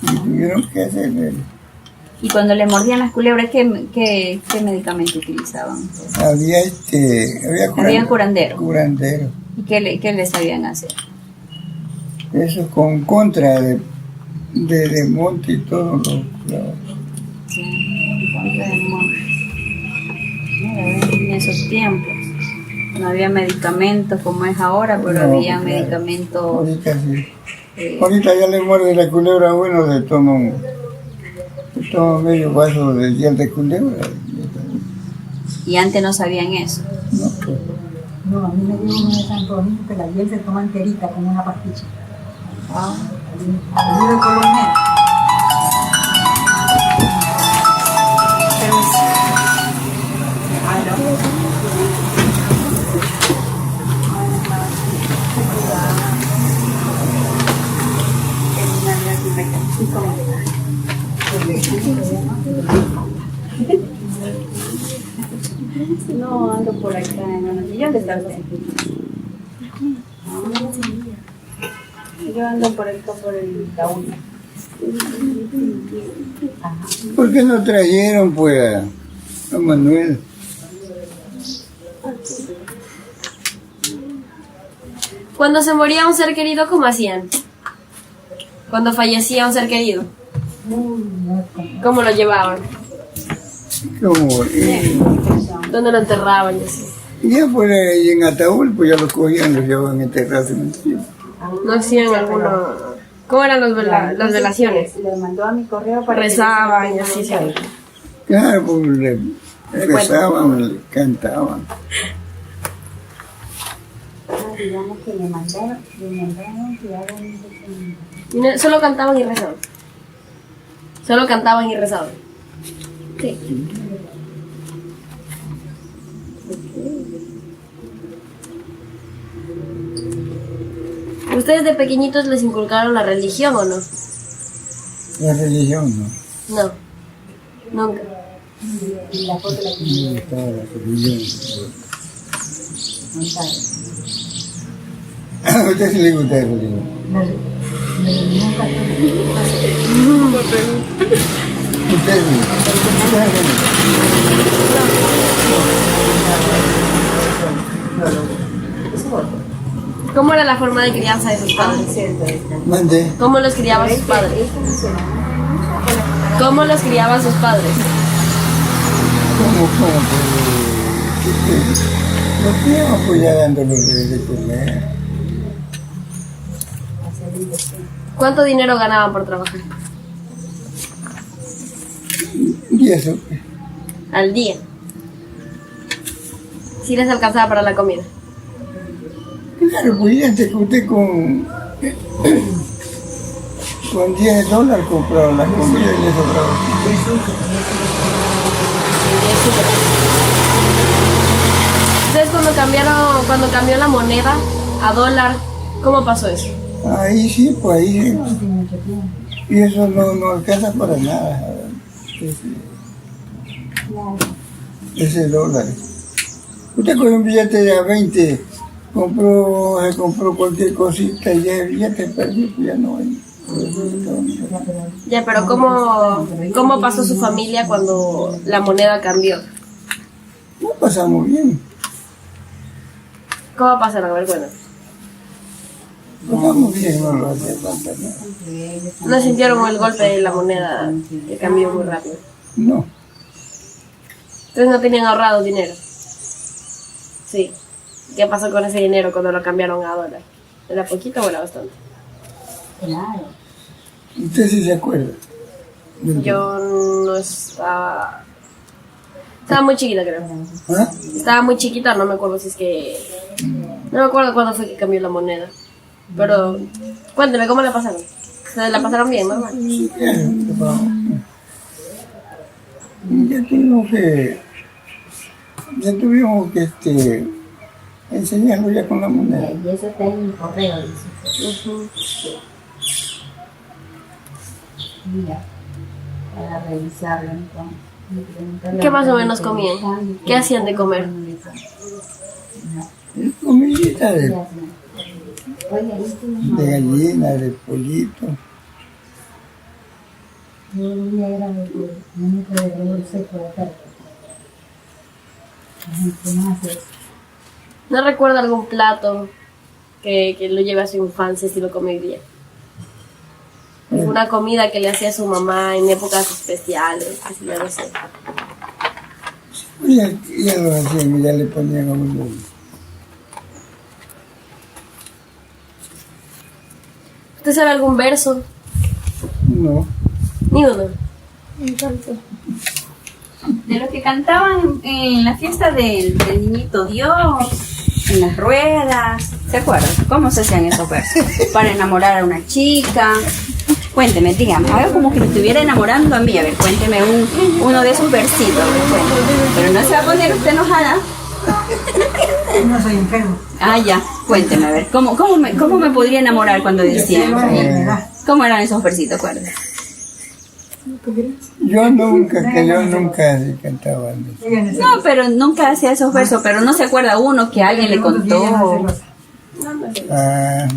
Y tuvieron que hacerlo. Y cuando le mordían las culebras, ¿qué medicamento utilizaban? Había curandero. Curandero. ¿Y qué le sabían hacer? Eso con contra de monte y todo lo. En esos tiempos no había medicamentos como es ahora, pero No, había claro. medicamentos. Ahorita sí. Ahorita ya le muerde la culebra, bueno, le toma medio vaso de hiel de culebra. Y antes no sabían eso. No, pues. No, a mí me dio uno de Santo Domingo que la hiel se toma enterita como una pastilla. El libro de Colomé. No, ando por acá en ¿y dónde está usted? Yo ando por acá por el Taúl. ¿Por qué no trajeron pues a Manuel? Cuando se moría un ser querido, ¿cómo hacían? Cuando fallecía un ser querido, ¿cómo lo llevaban? Como, ¿Dónde lo enterraban? Y así. ya fuera ahí en Ataúl, pues ya lo cogían, lo llevaban enterrados en el cielo. ¿No hacían alguno? ¿Cómo eran las velaciones? Le mandó a mi correo para Rezaban y así se. Claro, pues le rezaban, le cantaban. Digamos que le mandaron que hagan Y solo cantaban y rezaban. Solo cantaban y rezaban. Sí. ¿Ustedes de pequeñitos les inculcaron la religión o no? La religión, ¿no? No, nunca. No estaba la religión. ¿A usted sí le gusta la religión? ¿Usted sí? ¿Cómo era la forma de crianza de sus padres? Mande. ¿Cómo los criaban sus padres? ¿Cómo los criaban sus padres? ¿Cómo? Los criamos pues ya dándoles de comer. ¿Cuánto dinero ganaban por trabajar? Y eso, Al día. ¿Sí les alcanzaba para la comida? claro, pues ya te usted con $10 compraba la comida y le sobraba. Ustedes cuando cambió la moneda a dólar, ¿cómo pasó eso? Ahí sí, pues ahí sí. Y eso no alcanza para nada. Ese dólar. Usted con un billete de a 20, se compró cualquier cosita y ya el billete perdió, pues ya no hay. Ya, pero ¿cómo pasó su familia cuando la moneda cambió? No pasamos bien. ¿Cómo pasaron? A ver, bueno. Pasamos bien, no lo hacía falta nada. ¿No sintieron el golpe de la moneda que cambió muy rápido? No, Entonces no tenían ahorrado dinero. Sí. ¿Qué pasó con ese dinero cuando lo cambiaron a dólar? ¿Era poquito o era bastante? Claro. usted sí se acuerda. Yo no estaba... Estaba muy chiquita, creo. ¿Ah? Estaba muy chiquita, no me acuerdo si es que... No me acuerdo cuándo fue que cambió la moneda. Pero cuénteme, ¿cómo la pasaron? ¿Se la pasaron bien, normal? Ya tuvimos que enseñarlo ya con la moneda. Y eso está en el correo, dice. Ujú. Mira, para revisarlo entonces. ¿Qué más o menos comían? ¿Qué hacían de comer? Comidita de gallina, de pollito. ¿No recuerda algún plato que lo lleve a su infancia si lo come hoy día? ¿Alguna comida que le hacía a su mamá en épocas especiales? Así, ya no sé. Ya lo hacían, ya le ponían a uno. ¿Usted sabe algún verso? No, Ni uno. De los que cantaban en la fiesta del Niñito Dios, en las ruedas, ¿se acuerdan? ¿Cómo se hacían esos versos? Para enamorar a una chica. Cuénteme, dígame, haga como que me estuviera enamorando a mí. A ver, cuénteme uno de esos versitos. A ver, cuénteme. Pero no se va a poner usted enojada. No soy enfermo. Ah, ya, cuénteme, a ver, ¿cómo me podría enamorar cuando decían? ¿Cómo eran esos versitos, acuerdas? yo nunca así cantaba. No, pero nunca hacía esos versos, pero no se acuerda uno que alguien le contó. Ah,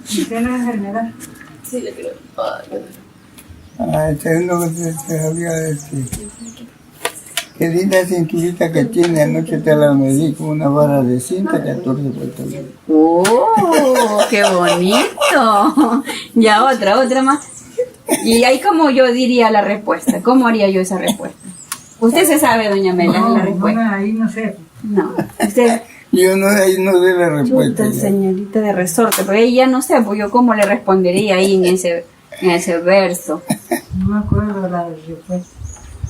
Usted no es enfermedad. Sí, le creo. este es uno que te sabía decir. Qué linda cinturita que tiene, anoche te la medí con una vara de cinta, 14 vueltas. ¡Oh, qué bonito! Ya otra más. Y ahí como yo diría la respuesta, ¿cómo haría yo esa respuesta? Usted se sabe, doña Mela, la respuesta. Ahí no sé. No, usted... Yo no, ahí no sé la respuesta. Chuta, señorita de resorte, pero ahí ya no sé, pues yo cómo le respondería ahí en ese verso. No me acuerdo la respuesta.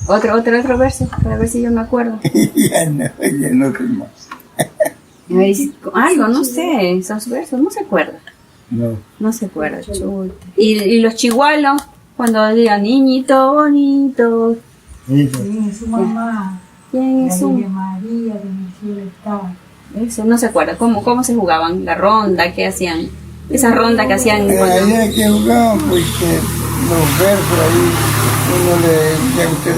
Otro verso, para ver si yo me acuerdo. ya no sé más. A ver, algo, no sé, esos versos, no se acuerda. No se acuerda, chuta. Y los chihualos, cuando digan niñito bonito, Eso. Sí, su mamá. ¿quién es La su...? Virgen María, que en el cielo estaba. Eso, no se acuerda. ¿Cómo se jugaban? La ronda, ¿qué hacían? Esa ronda que hacían Ahí cuando... era que jugaban, pues que los versos ahí, uno ya usted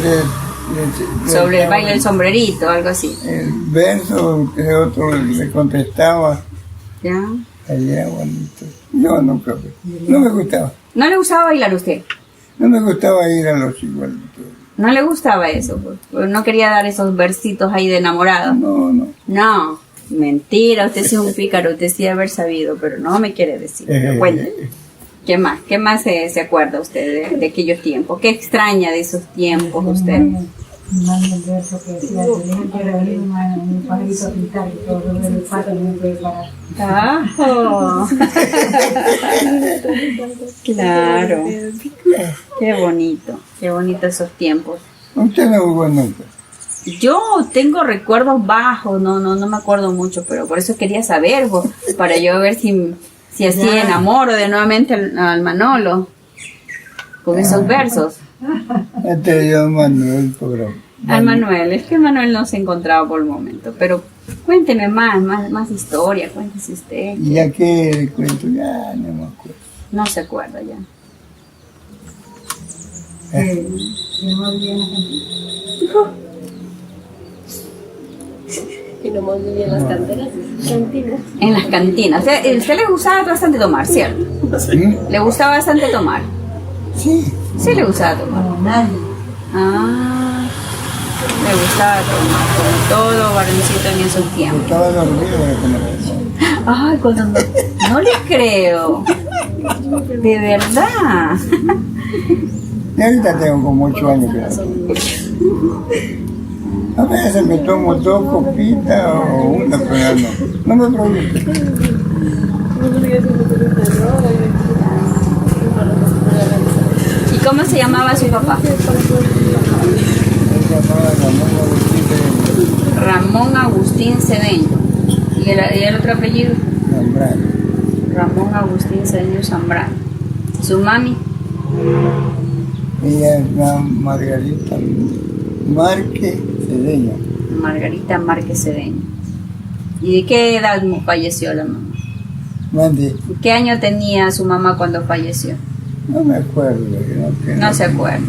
le Sobre el baile del sombrerito, algo así. el verso, el otro le contestaba, ¿Ya? allá bonito. Yo nunca, no me gustaba. ¿No le gustaba bailar usted? No me gustaba ir a los igualitos. ¿No le gustaba eso? Pues no quería dar esos versitos ahí de enamorado. No. No, mentira, usted sí es un pícaro, usted sí debe haber sabido, pero no me quiere decir. Pero cuénteme. ¿Qué más? ¿Qué más se acuerda usted de aquellos tiempos? ¿Qué extraña de esos tiempos usted? Manda el verso que decía que tenía que venir un pajarito a pintar y todo lo del patio no puede parar. ¡Ah! Claro. Qué bonito esos tiempos. Usted no jugó nunca. Yo tengo recuerdos bajos, no me acuerdo mucho, pero por eso quería saber, para yo ver si así enamoro de nuevamente al Manolo con esos versos. Este yo Manuel programa. Al Manuel, es que Manuel no se encontraba por el momento, pero cuénteme más historia, cuéntese usted. Y ya que el cuento, ya no me acuerdo. No se acuerda ya. Que no vivía en la cantina. Y nomás vivía en las canteras. Cantinas. En las cantinas. Usted le gustaba bastante tomar, ¿cierto? ¿Sí? Le gustaba bastante tomar. Sí. Sí le gustaba tomar. No, nadie. Ah, Me gustaba tomar, como todo varoncito en esos tiempos. Estaba dormido de comer. Ay, cuando no le creo. De verdad. Y ahorita tengo como 8 años que no. A veces me tomo 2 copitas o una, pero ya no me produce. ¿Y cómo se llamaba su papá? Me llamaba Ramón Agustín Cedeño. ¿Y el otro apellido? Zambrano. Ramón Agustín Cedeño Zambrano. ¿Su mami? Ella es la Margarita Márquez Cedeño. Margarita Márquez Cedeño. ¿Y de qué edad falleció la mamá? Mande, ¿Qué año tenía su mamá cuando falleció? no me acuerdo. No se acuerda.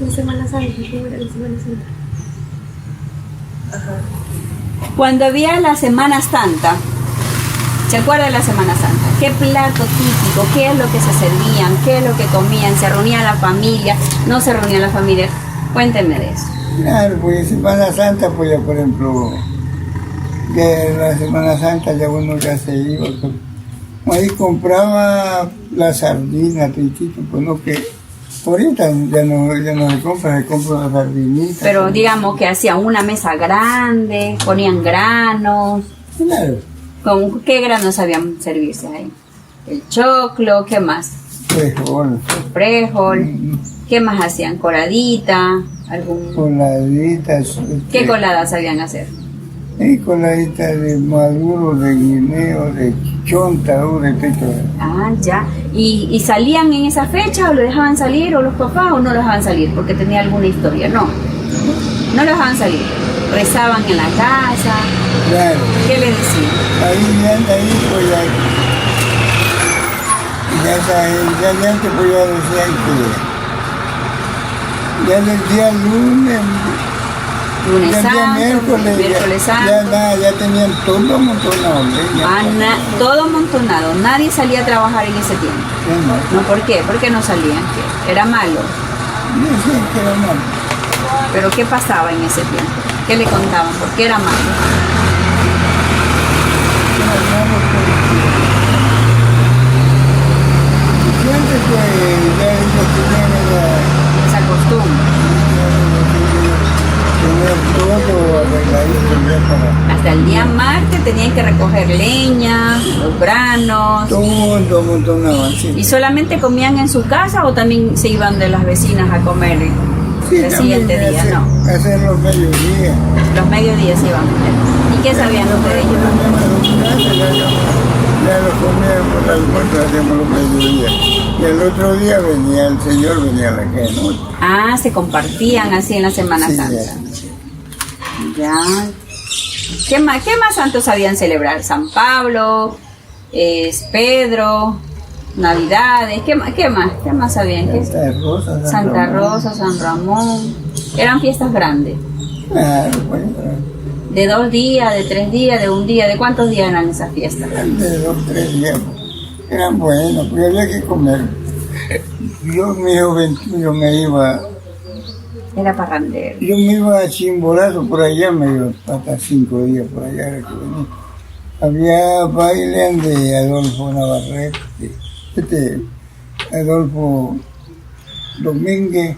La Semana Santa, ¿cómo era la Semana Santa? Ajá. Cuando había la Semana Santa, ¿se acuerda de la Semana Santa? ¿Qué plato típico? ¿Qué es lo que se servían? ¿Qué es lo que comían? ¿Se reunía la familia? ¿No se reunía la familia? Cuéntenme de eso. Claro, pues Semana Santa, pues ya por ejemplo, de la Semana Santa ya uno ya se iba. Pues, ahí compraba la sardina, tritito, pues no que ahorita ya no se compra la sardinita. Pero pues. digamos que hacían una mesa grande, ponían granos. Claro, ¿Con qué granos sabían servirse ahí? El choclo, ¿qué más? frijol, El frijol, ¿qué más hacían? Coladita, algún... coladitas. ¿Qué coladas sabían hacer? Y coladitas de maduro, de guineo, de chonta, de pecho. Ah, ya. ¿Y salían en esa fecha o lo dejaban salir o los papás o no lo dejaban salir porque tenía alguna historia? No, no lo dejaban salir. Rezaban en la casa. Claro, ¿Qué le decían? ahí pues ya antes pues ya decían que ya del día lunes, Lunes ya el día Santo, miércoles, miércoles Santo. ya tenían todo amontonado. Todo amontonado. Nadie salía a trabajar en ese tiempo. ¿No? ¿Por qué? ¿Por qué no salían? ¿Qué? Era malo. Decían que era malo. ¿Pero qué pasaba en ese tiempo? ¿Qué le contaban? ¿Por qué era malo? Siempre pues ya ellos tenían Esa costumbre. tener todo arregladito ya para Hasta el día martes tenían que recoger leña, los granos. todo amontonado así. ¿Y solamente comían en su casa o también se iban de las vecinas a comer el siguiente también día? No, hacer los mediodías. los mediodías se iban. ¿Y qué sabían ustedes? Ya lo comíamos al almuerzo, hacíamos los mediodías. Y el otro día venía el Señor, venía a la noche. Ah, se compartían así en la Semana Sí, Santa. Ya. ¿Qué más santos sabían celebrar? San Pablo, Pedro, Navidades, ¿qué más sabían? Santa Rosa, San Ramón. Eran fiestas grandes. Claro, bueno, De 2 días, de 3 días, de 1 día. ¿De cuántos días eran esas fiestas? de 2 o 3 días. Eran buenos, porque había que comer. Yo en mi juventud yo me iba a Chimborazo, por allá me iba hasta 5 días por allá. Era que venía. Había baile de Adolfo Navarrete, Adolfo Domínguez,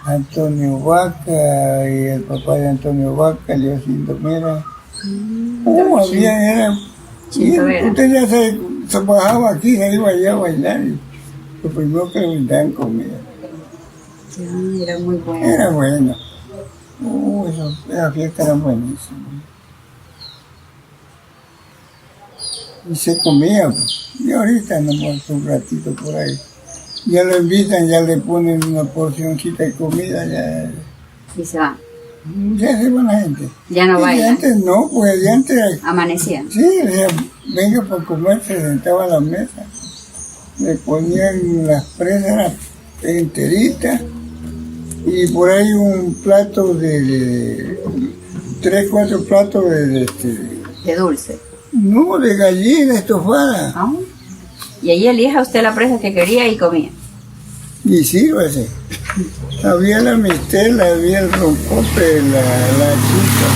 Antonio Vaca y el papá de Antonio Vaca, Leocinto Mera. Era. Usted ya se bajaba aquí, se iba allá a bailar. Y lo primero que le brindaban comida. Era muy bueno. Era bueno. Esas fiestas eran buenísimas. Y se comía, pues. Y ahorita nomás un ratito por ahí. Ya lo invitan, ya le ponen una porcioncita de comida, ya. Y se van. Ya se va la gente. Ya no Y bailan. antes no, pues de antes. Amanecían. Sí, o sea, venga para comer, se sentaba a la mesa. Le ponían las presas enteritas y por ahí un plato de 3, 4 platos De dulce. no, de gallina estofada. ¿Ah? Y ahí elija usted la presa que quería y comía. Y sírvase. Había la mistela, había el rompope, la chica,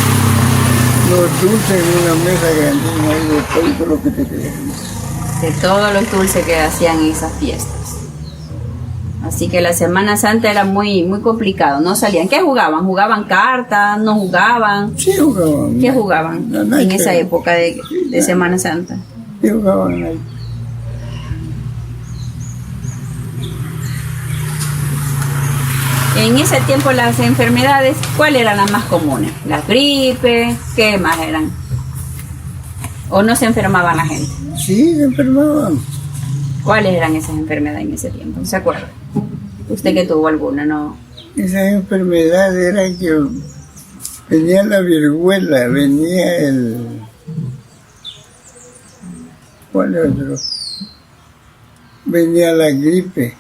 los dulces en una mesa grandísima y de todo lo que te querías. De todos los dulces que hacían en esas fiestas. Así que la Semana Santa era muy, muy complicado. No salían. ¿Qué jugaban? ¿Jugaban cartas? ¿No jugaban? Sí jugaban. ¿Qué jugaban La en nacha. esa época de Semana Santa? Sí jugaban ahí. En ese tiempo las enfermedades, ¿cuáles eran las más comunes? Las gripes, ¿qué más eran? ¿O no se enfermaba la gente? Sí, se enfermaban. ¿Cuáles eran esas enfermedades en ese tiempo? ¿Se acuerda? Usted que tuvo alguna, ¿no? Esas enfermedades eran que venía la viruela, venía el... ¿Cuál otro? Venía la gripe.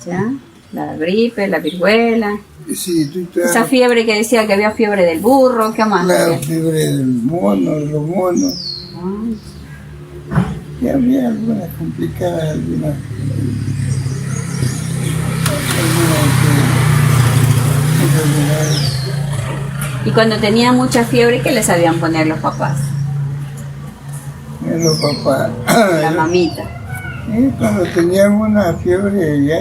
¿Ya? La gripe, la viruela. Sí, Esa fiebre que decía que había fiebre del burro, ¿qué más? la había? fiebre del mono, los monos. Ah, Y había algunas complicadas, algunas enfermedades. Y cuando tenía mucha fiebre, ¿qué le sabían poner los papás? Los papás. La mamita. Cuando tenían una fiebre ya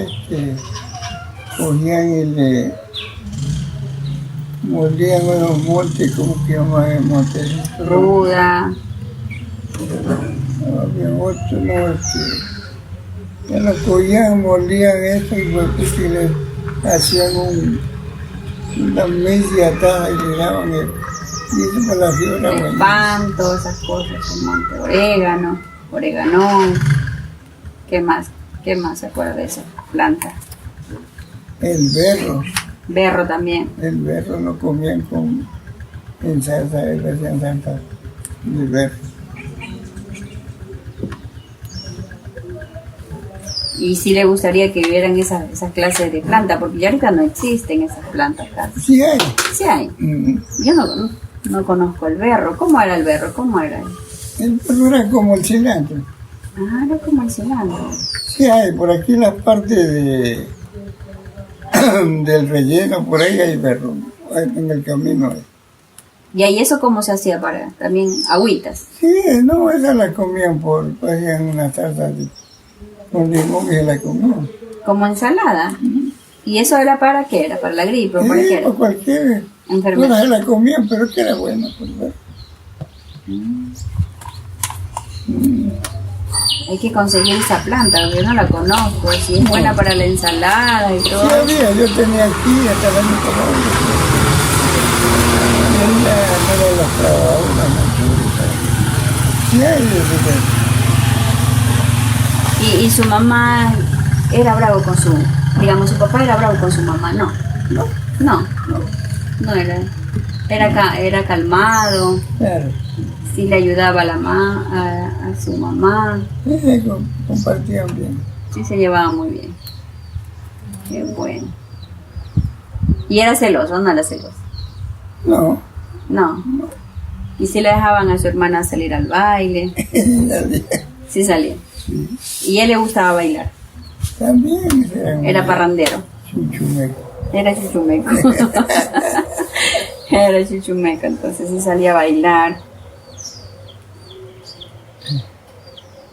cogían y le molían unos montes, ¿cómo que llaman el monte? Ruda. No, había otro, no, ya lo cogían, molían eso y pues que le hacían una media atada y le daban y eso para la fiebre era El bueno. pan, todas esas cosas, el monte orégano, oreganón. ¿Qué más? ¿Qué más se acuerda de esa planta? El berro. Berro también. El berro lo comían en salsa, le hacían salsa de berro. Y sí le gustaría que vivieran esas clases de plantas, porque ya ahorita no existen esas plantas casi. Sí hay. Sí hay. Yo no conozco el berro. ¿Cómo era el berro? ¿Cómo era? El berro era como el cilantro. Ah, era como el cilantro. Sí hay, por aquí en la parte del relleno, por ahí hay berro. Ahí en el camino hay. ¿Y ahí eso cómo se hacía para también agüitas? Sí, no, esa la comían hacían una salsa con limón y se la comían. Como ensalada. ¿Y eso era para qué? ¿Era para la gripe o para qué Sí, era? por cualquier Enfermedad. cosa se la comían, pero que era bueno. Pues, ¿verdad? Hay que conseguir esa planta, porque yo no la conozco. Si es buena para la ensalada y todo. Sí había, yo tenía aquí hasta el año pasado. Y ella no la lastraba una manchurita. Sí hay eso. Y su mamá era bravo con su... Digamos, su papá era bravo con su mamá, no. No era... Era calmado, Claro. sí le ayudaba a su mamá, Compartían bien. sí se llevaba muy bien. Qué bueno. ¿Y era celoso o no era celoso? No. No. ¿Y si le dejaban a su hermana salir al baile? Sí salía. ¿Y a él le gustaba bailar? También Era parrandero. chuchumeco. Era chuchumeco. Era chuchumeco, entonces sí salía a bailar.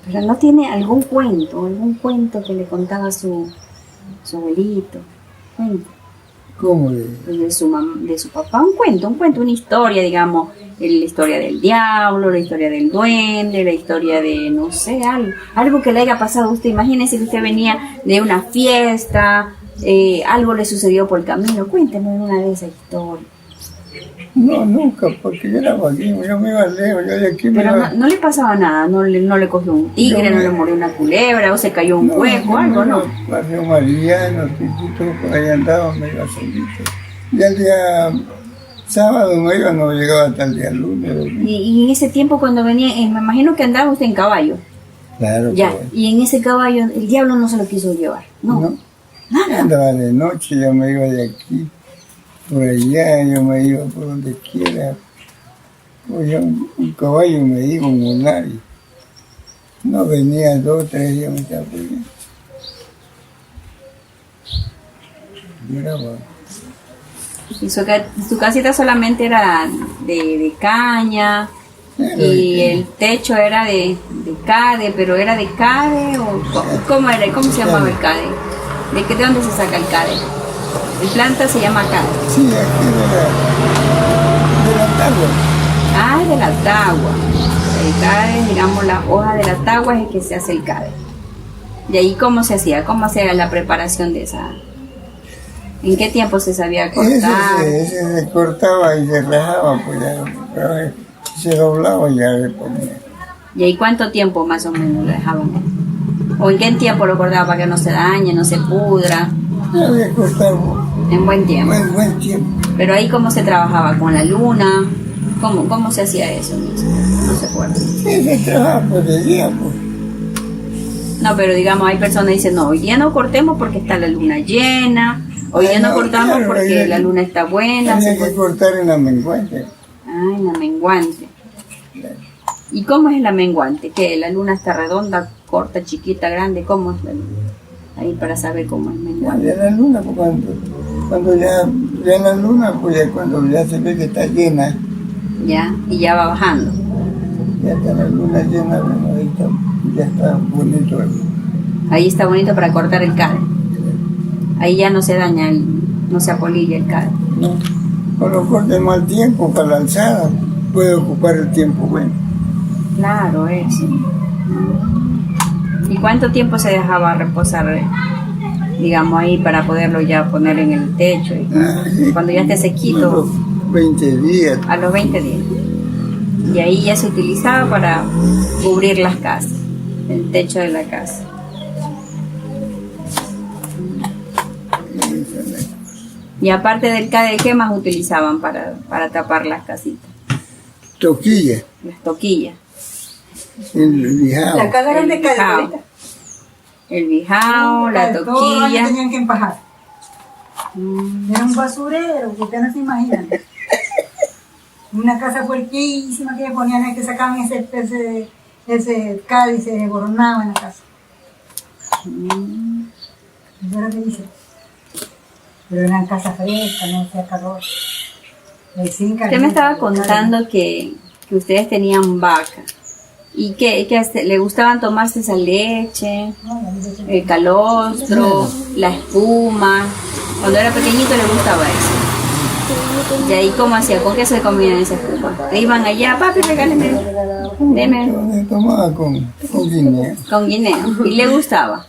Pero no tiene algún cuento que le contaba su abuelito. Cuento. ¿Cómo De su papá, un cuento, una historia, digamos, la historia del diablo, la historia del duende, la historia de, no sé, algo que le haya pasado a usted. Imagínese que usted venía de una fiesta, algo le sucedió por el camino. Cuénteme una de esas historias. No, nunca, porque yo era vaguísimo, yo me iba lejos, yo de aquí me Pero iba... no le pasaba nada, no le cogió un tigre, no le murió una culebra, o se cayó un hueco, algo, ¿no? Barrio Mariano, Titito, por ahí andaba, me iba solito. Y el día sábado me iba, no llegaba hasta el día lunes. Y en ese tiempo cuando venía, me imagino que andaba usted en caballo. Claro, Ya, pues. y en ese caballo el diablo no se lo quiso llevar, ¿no? No, Nada. andaba de noche, yo me iba de aquí por allá, yo me iba por donde quiera. Cogía un caballo, me iba un mular. No venía 2 o 3 días, me estaba poniendo. Mira, bueno. Y su casita solamente era de caña y el techo era de cade, pero era de cade o ¿cómo era? ¿Cómo se llamaba el cade? ¿De dónde se saca el cade? El planta se llama cade. Sí, aquí de la tabla. Ah, de la tagua. El cade, digamos, la hoja de la tagua es el que se hace el cade. ¿Y ahí cómo se hacía? ¿Cómo hacía la preparación de esa? ¿En qué tiempo se sabía cortar? Ese se cortaba y se rajaba, pues ya se doblaba y ya le ponía. ¿Y ahí cuánto tiempo más o menos lo dejaban? ¿O en qué tiempo lo cortaba para que no se dañe, no se pudra? Había cortado En buen tiempo. buen tiempo. Pero ahí cómo se trabajaba, con la luna, ¿cómo se hacía eso? No se acuerda. Sí, se trabajaba por el día, pues. No, pero digamos, hay personas que dicen, no, hoy día no cortemos porque está la luna llena, hoy día no cortamos claro, porque la luna está buena. Había que cortar en la menguante. Ah, en la menguante. ¿Y cómo es la menguante? ¿Que la luna está redonda, corta, chiquita, grande? ¿Cómo es la luna? Ahí para saber cómo es menguante. Ya la luna, pues cuando ya la luna, pues ya cuando ya se ve que está llena, Ya, y ya va bajando. ya está la luna llena, bueno, ahí está, ya está bonito. Ahí está bonito para cortar el cade. Ahí ya no se daña, no se apolilla el cade. ¿No? Cuando corte mal tiempo para la alzada, puede ocupar el tiempo bueno. Claro, eso. ¿Y cuánto tiempo se dejaba reposar, digamos, ahí para poderlo ya poner en el techo? Sí. Cuando ya esté sequito. Unos 20 días. A los 20 días. Y ahí ya se utilizaba para cubrir las casas, el techo de la casa. Y aparte del cade, ¿qué más utilizaban para tapar las casitas? Toquilla, Las toquillas. el lijao. La casa era de El bijao. cadera. El bijao, la Todos los años toquilla. tenían que empajar. Era un basurero, que ustedes no se imaginan. Una casa puerquísima que ponían ahí, que sacaban ese cáliz y se desboronaba en la casa. Eso es lo que dice. Pero eran casas frescas, no hacía calor. El zinc Usted me estaba contando que ustedes tenían vaca. ¿Y que le gustaban tomarse esa leche, el calostro, la espuma? Cuando era pequeñito le gustaba eso. ¿Y ahí cómo hacía? ¿Con qué se comían esa espuma? ¿Te iban allá? Papi, regáleme. Deme. Se tomaba con guineo. Con guineo. ¿Y le gustaba?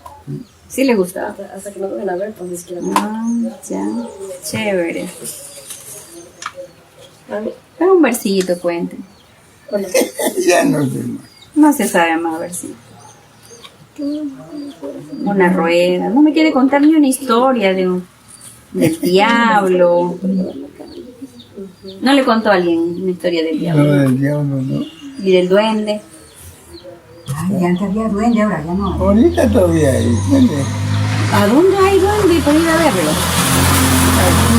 Sí le gustaba. Hasta que no dejen a ver, pues ni siquiera. Ah, ya. Chévere. A mí, Pero un versillito cuenten. bueno, Ya no sé más. No se sabe más versillito. Una rueda. No me quiere contar ni una historia del diablo. No le contó a alguien una historia del No, diablo. del diablo no. Y del duende. Ay, antes había duende, ahora ya no hay. Ahorita todavía hay. ¿Entiendes? ¿A dónde hay duende para ir a verlo?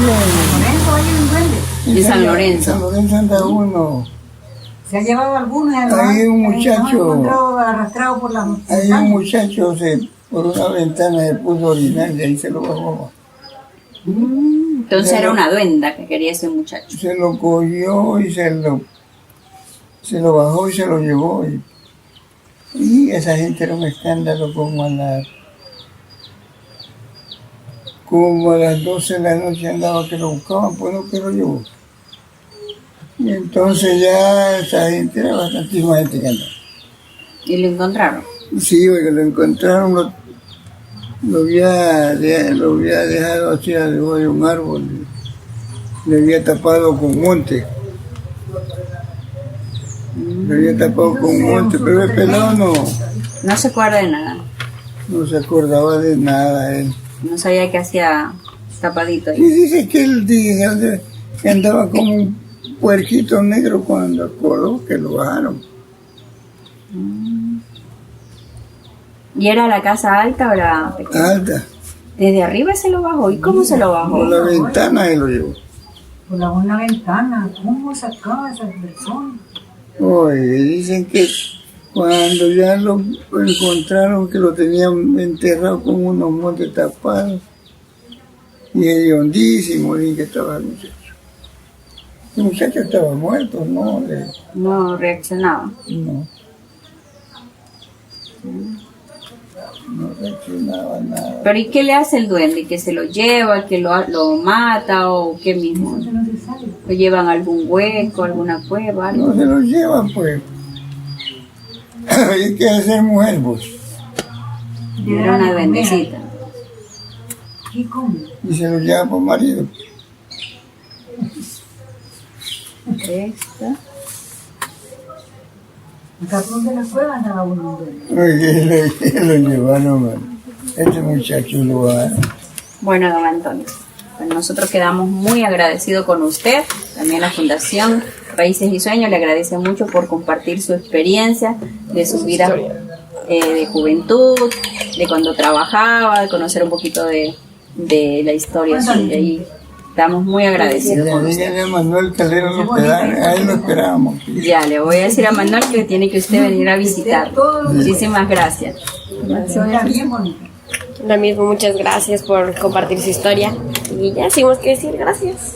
Lorenzo, hay un duende. De San Lorenzo. San Lorenzo anda uno. Se ha llevado algunos y a los Hay un los muchacho. han encontrado arrastrado por la Hay un muchacho por una ventana se puso a orinar y ahí se lo bajó. Entonces era una duenda que quería ese muchacho. Se lo cogió y se lo bajó y se lo llevó. Y esa gente era un escándalo como a las 12 de la noche andaba que lo buscaban, pues no que lo llevó. Y entonces ya esa gente era bastantísima gente que andaba. Y lo encontraron. Sí, porque lo encontraron, lo había dejado así debajo de un árbol, le había tapado con monte. Le había tapado con monte, pero el pelado No se acuerda de nada. no se acordaba de nada él. No sabía que hacía tapadito Y ahí. dice que él que andaba como un puerquito negro cuando acordó que lo bajaron. ¿Y era la casa alta o la pequeña? Alta, Desde arriba se lo bajó. ¿Y cómo se lo bajó? por la ventana y lo llevó. por una ventana. ¿Cómo sacaba a esas personas? Oye, dicen que cuando ya lo encontraron, que lo tenían enterrado con unos montes tapados, y hediondísimo, dicen que estaba el muchacho. El muchacho estaba muerto, ¿no? No reaccionaba. No. No reaccionaba nada. Pero ¿y qué le hace el duende? ¿Que se lo lleva, que lo mata o qué mismo? Eso no se sabe. ¿Lo llevan a algún hueco, alguna cueva, algo? No se lo llevan, pues. Hay que hacer mujer, pues. Era una duendecita. ¿Qué come? Y se lo lleva por marido. Esta. Acá por de las cuevas andaba uno. Oye, lo llevaron, man. Este muchacho lo va. Bueno, don Antonio, pues nosotros quedamos muy agradecidos con usted. También la Fundación Raíces y Sueños le agradece mucho por compartir su experiencia de su vida de juventud, de cuando trabajaba, de conocer un poquito de la historia suya. Y estamos muy agradecidos con usted. Dígale a Manuel Calero lo que da, ahí lo esperábamos. Ya, le voy a decir a Manuel que tiene que usted venir a visitar. Muchísimas gracias. Era bien bonito. Lo mismo, muchas gracias por compartir su historia. Y ya, sin más que decir, gracias.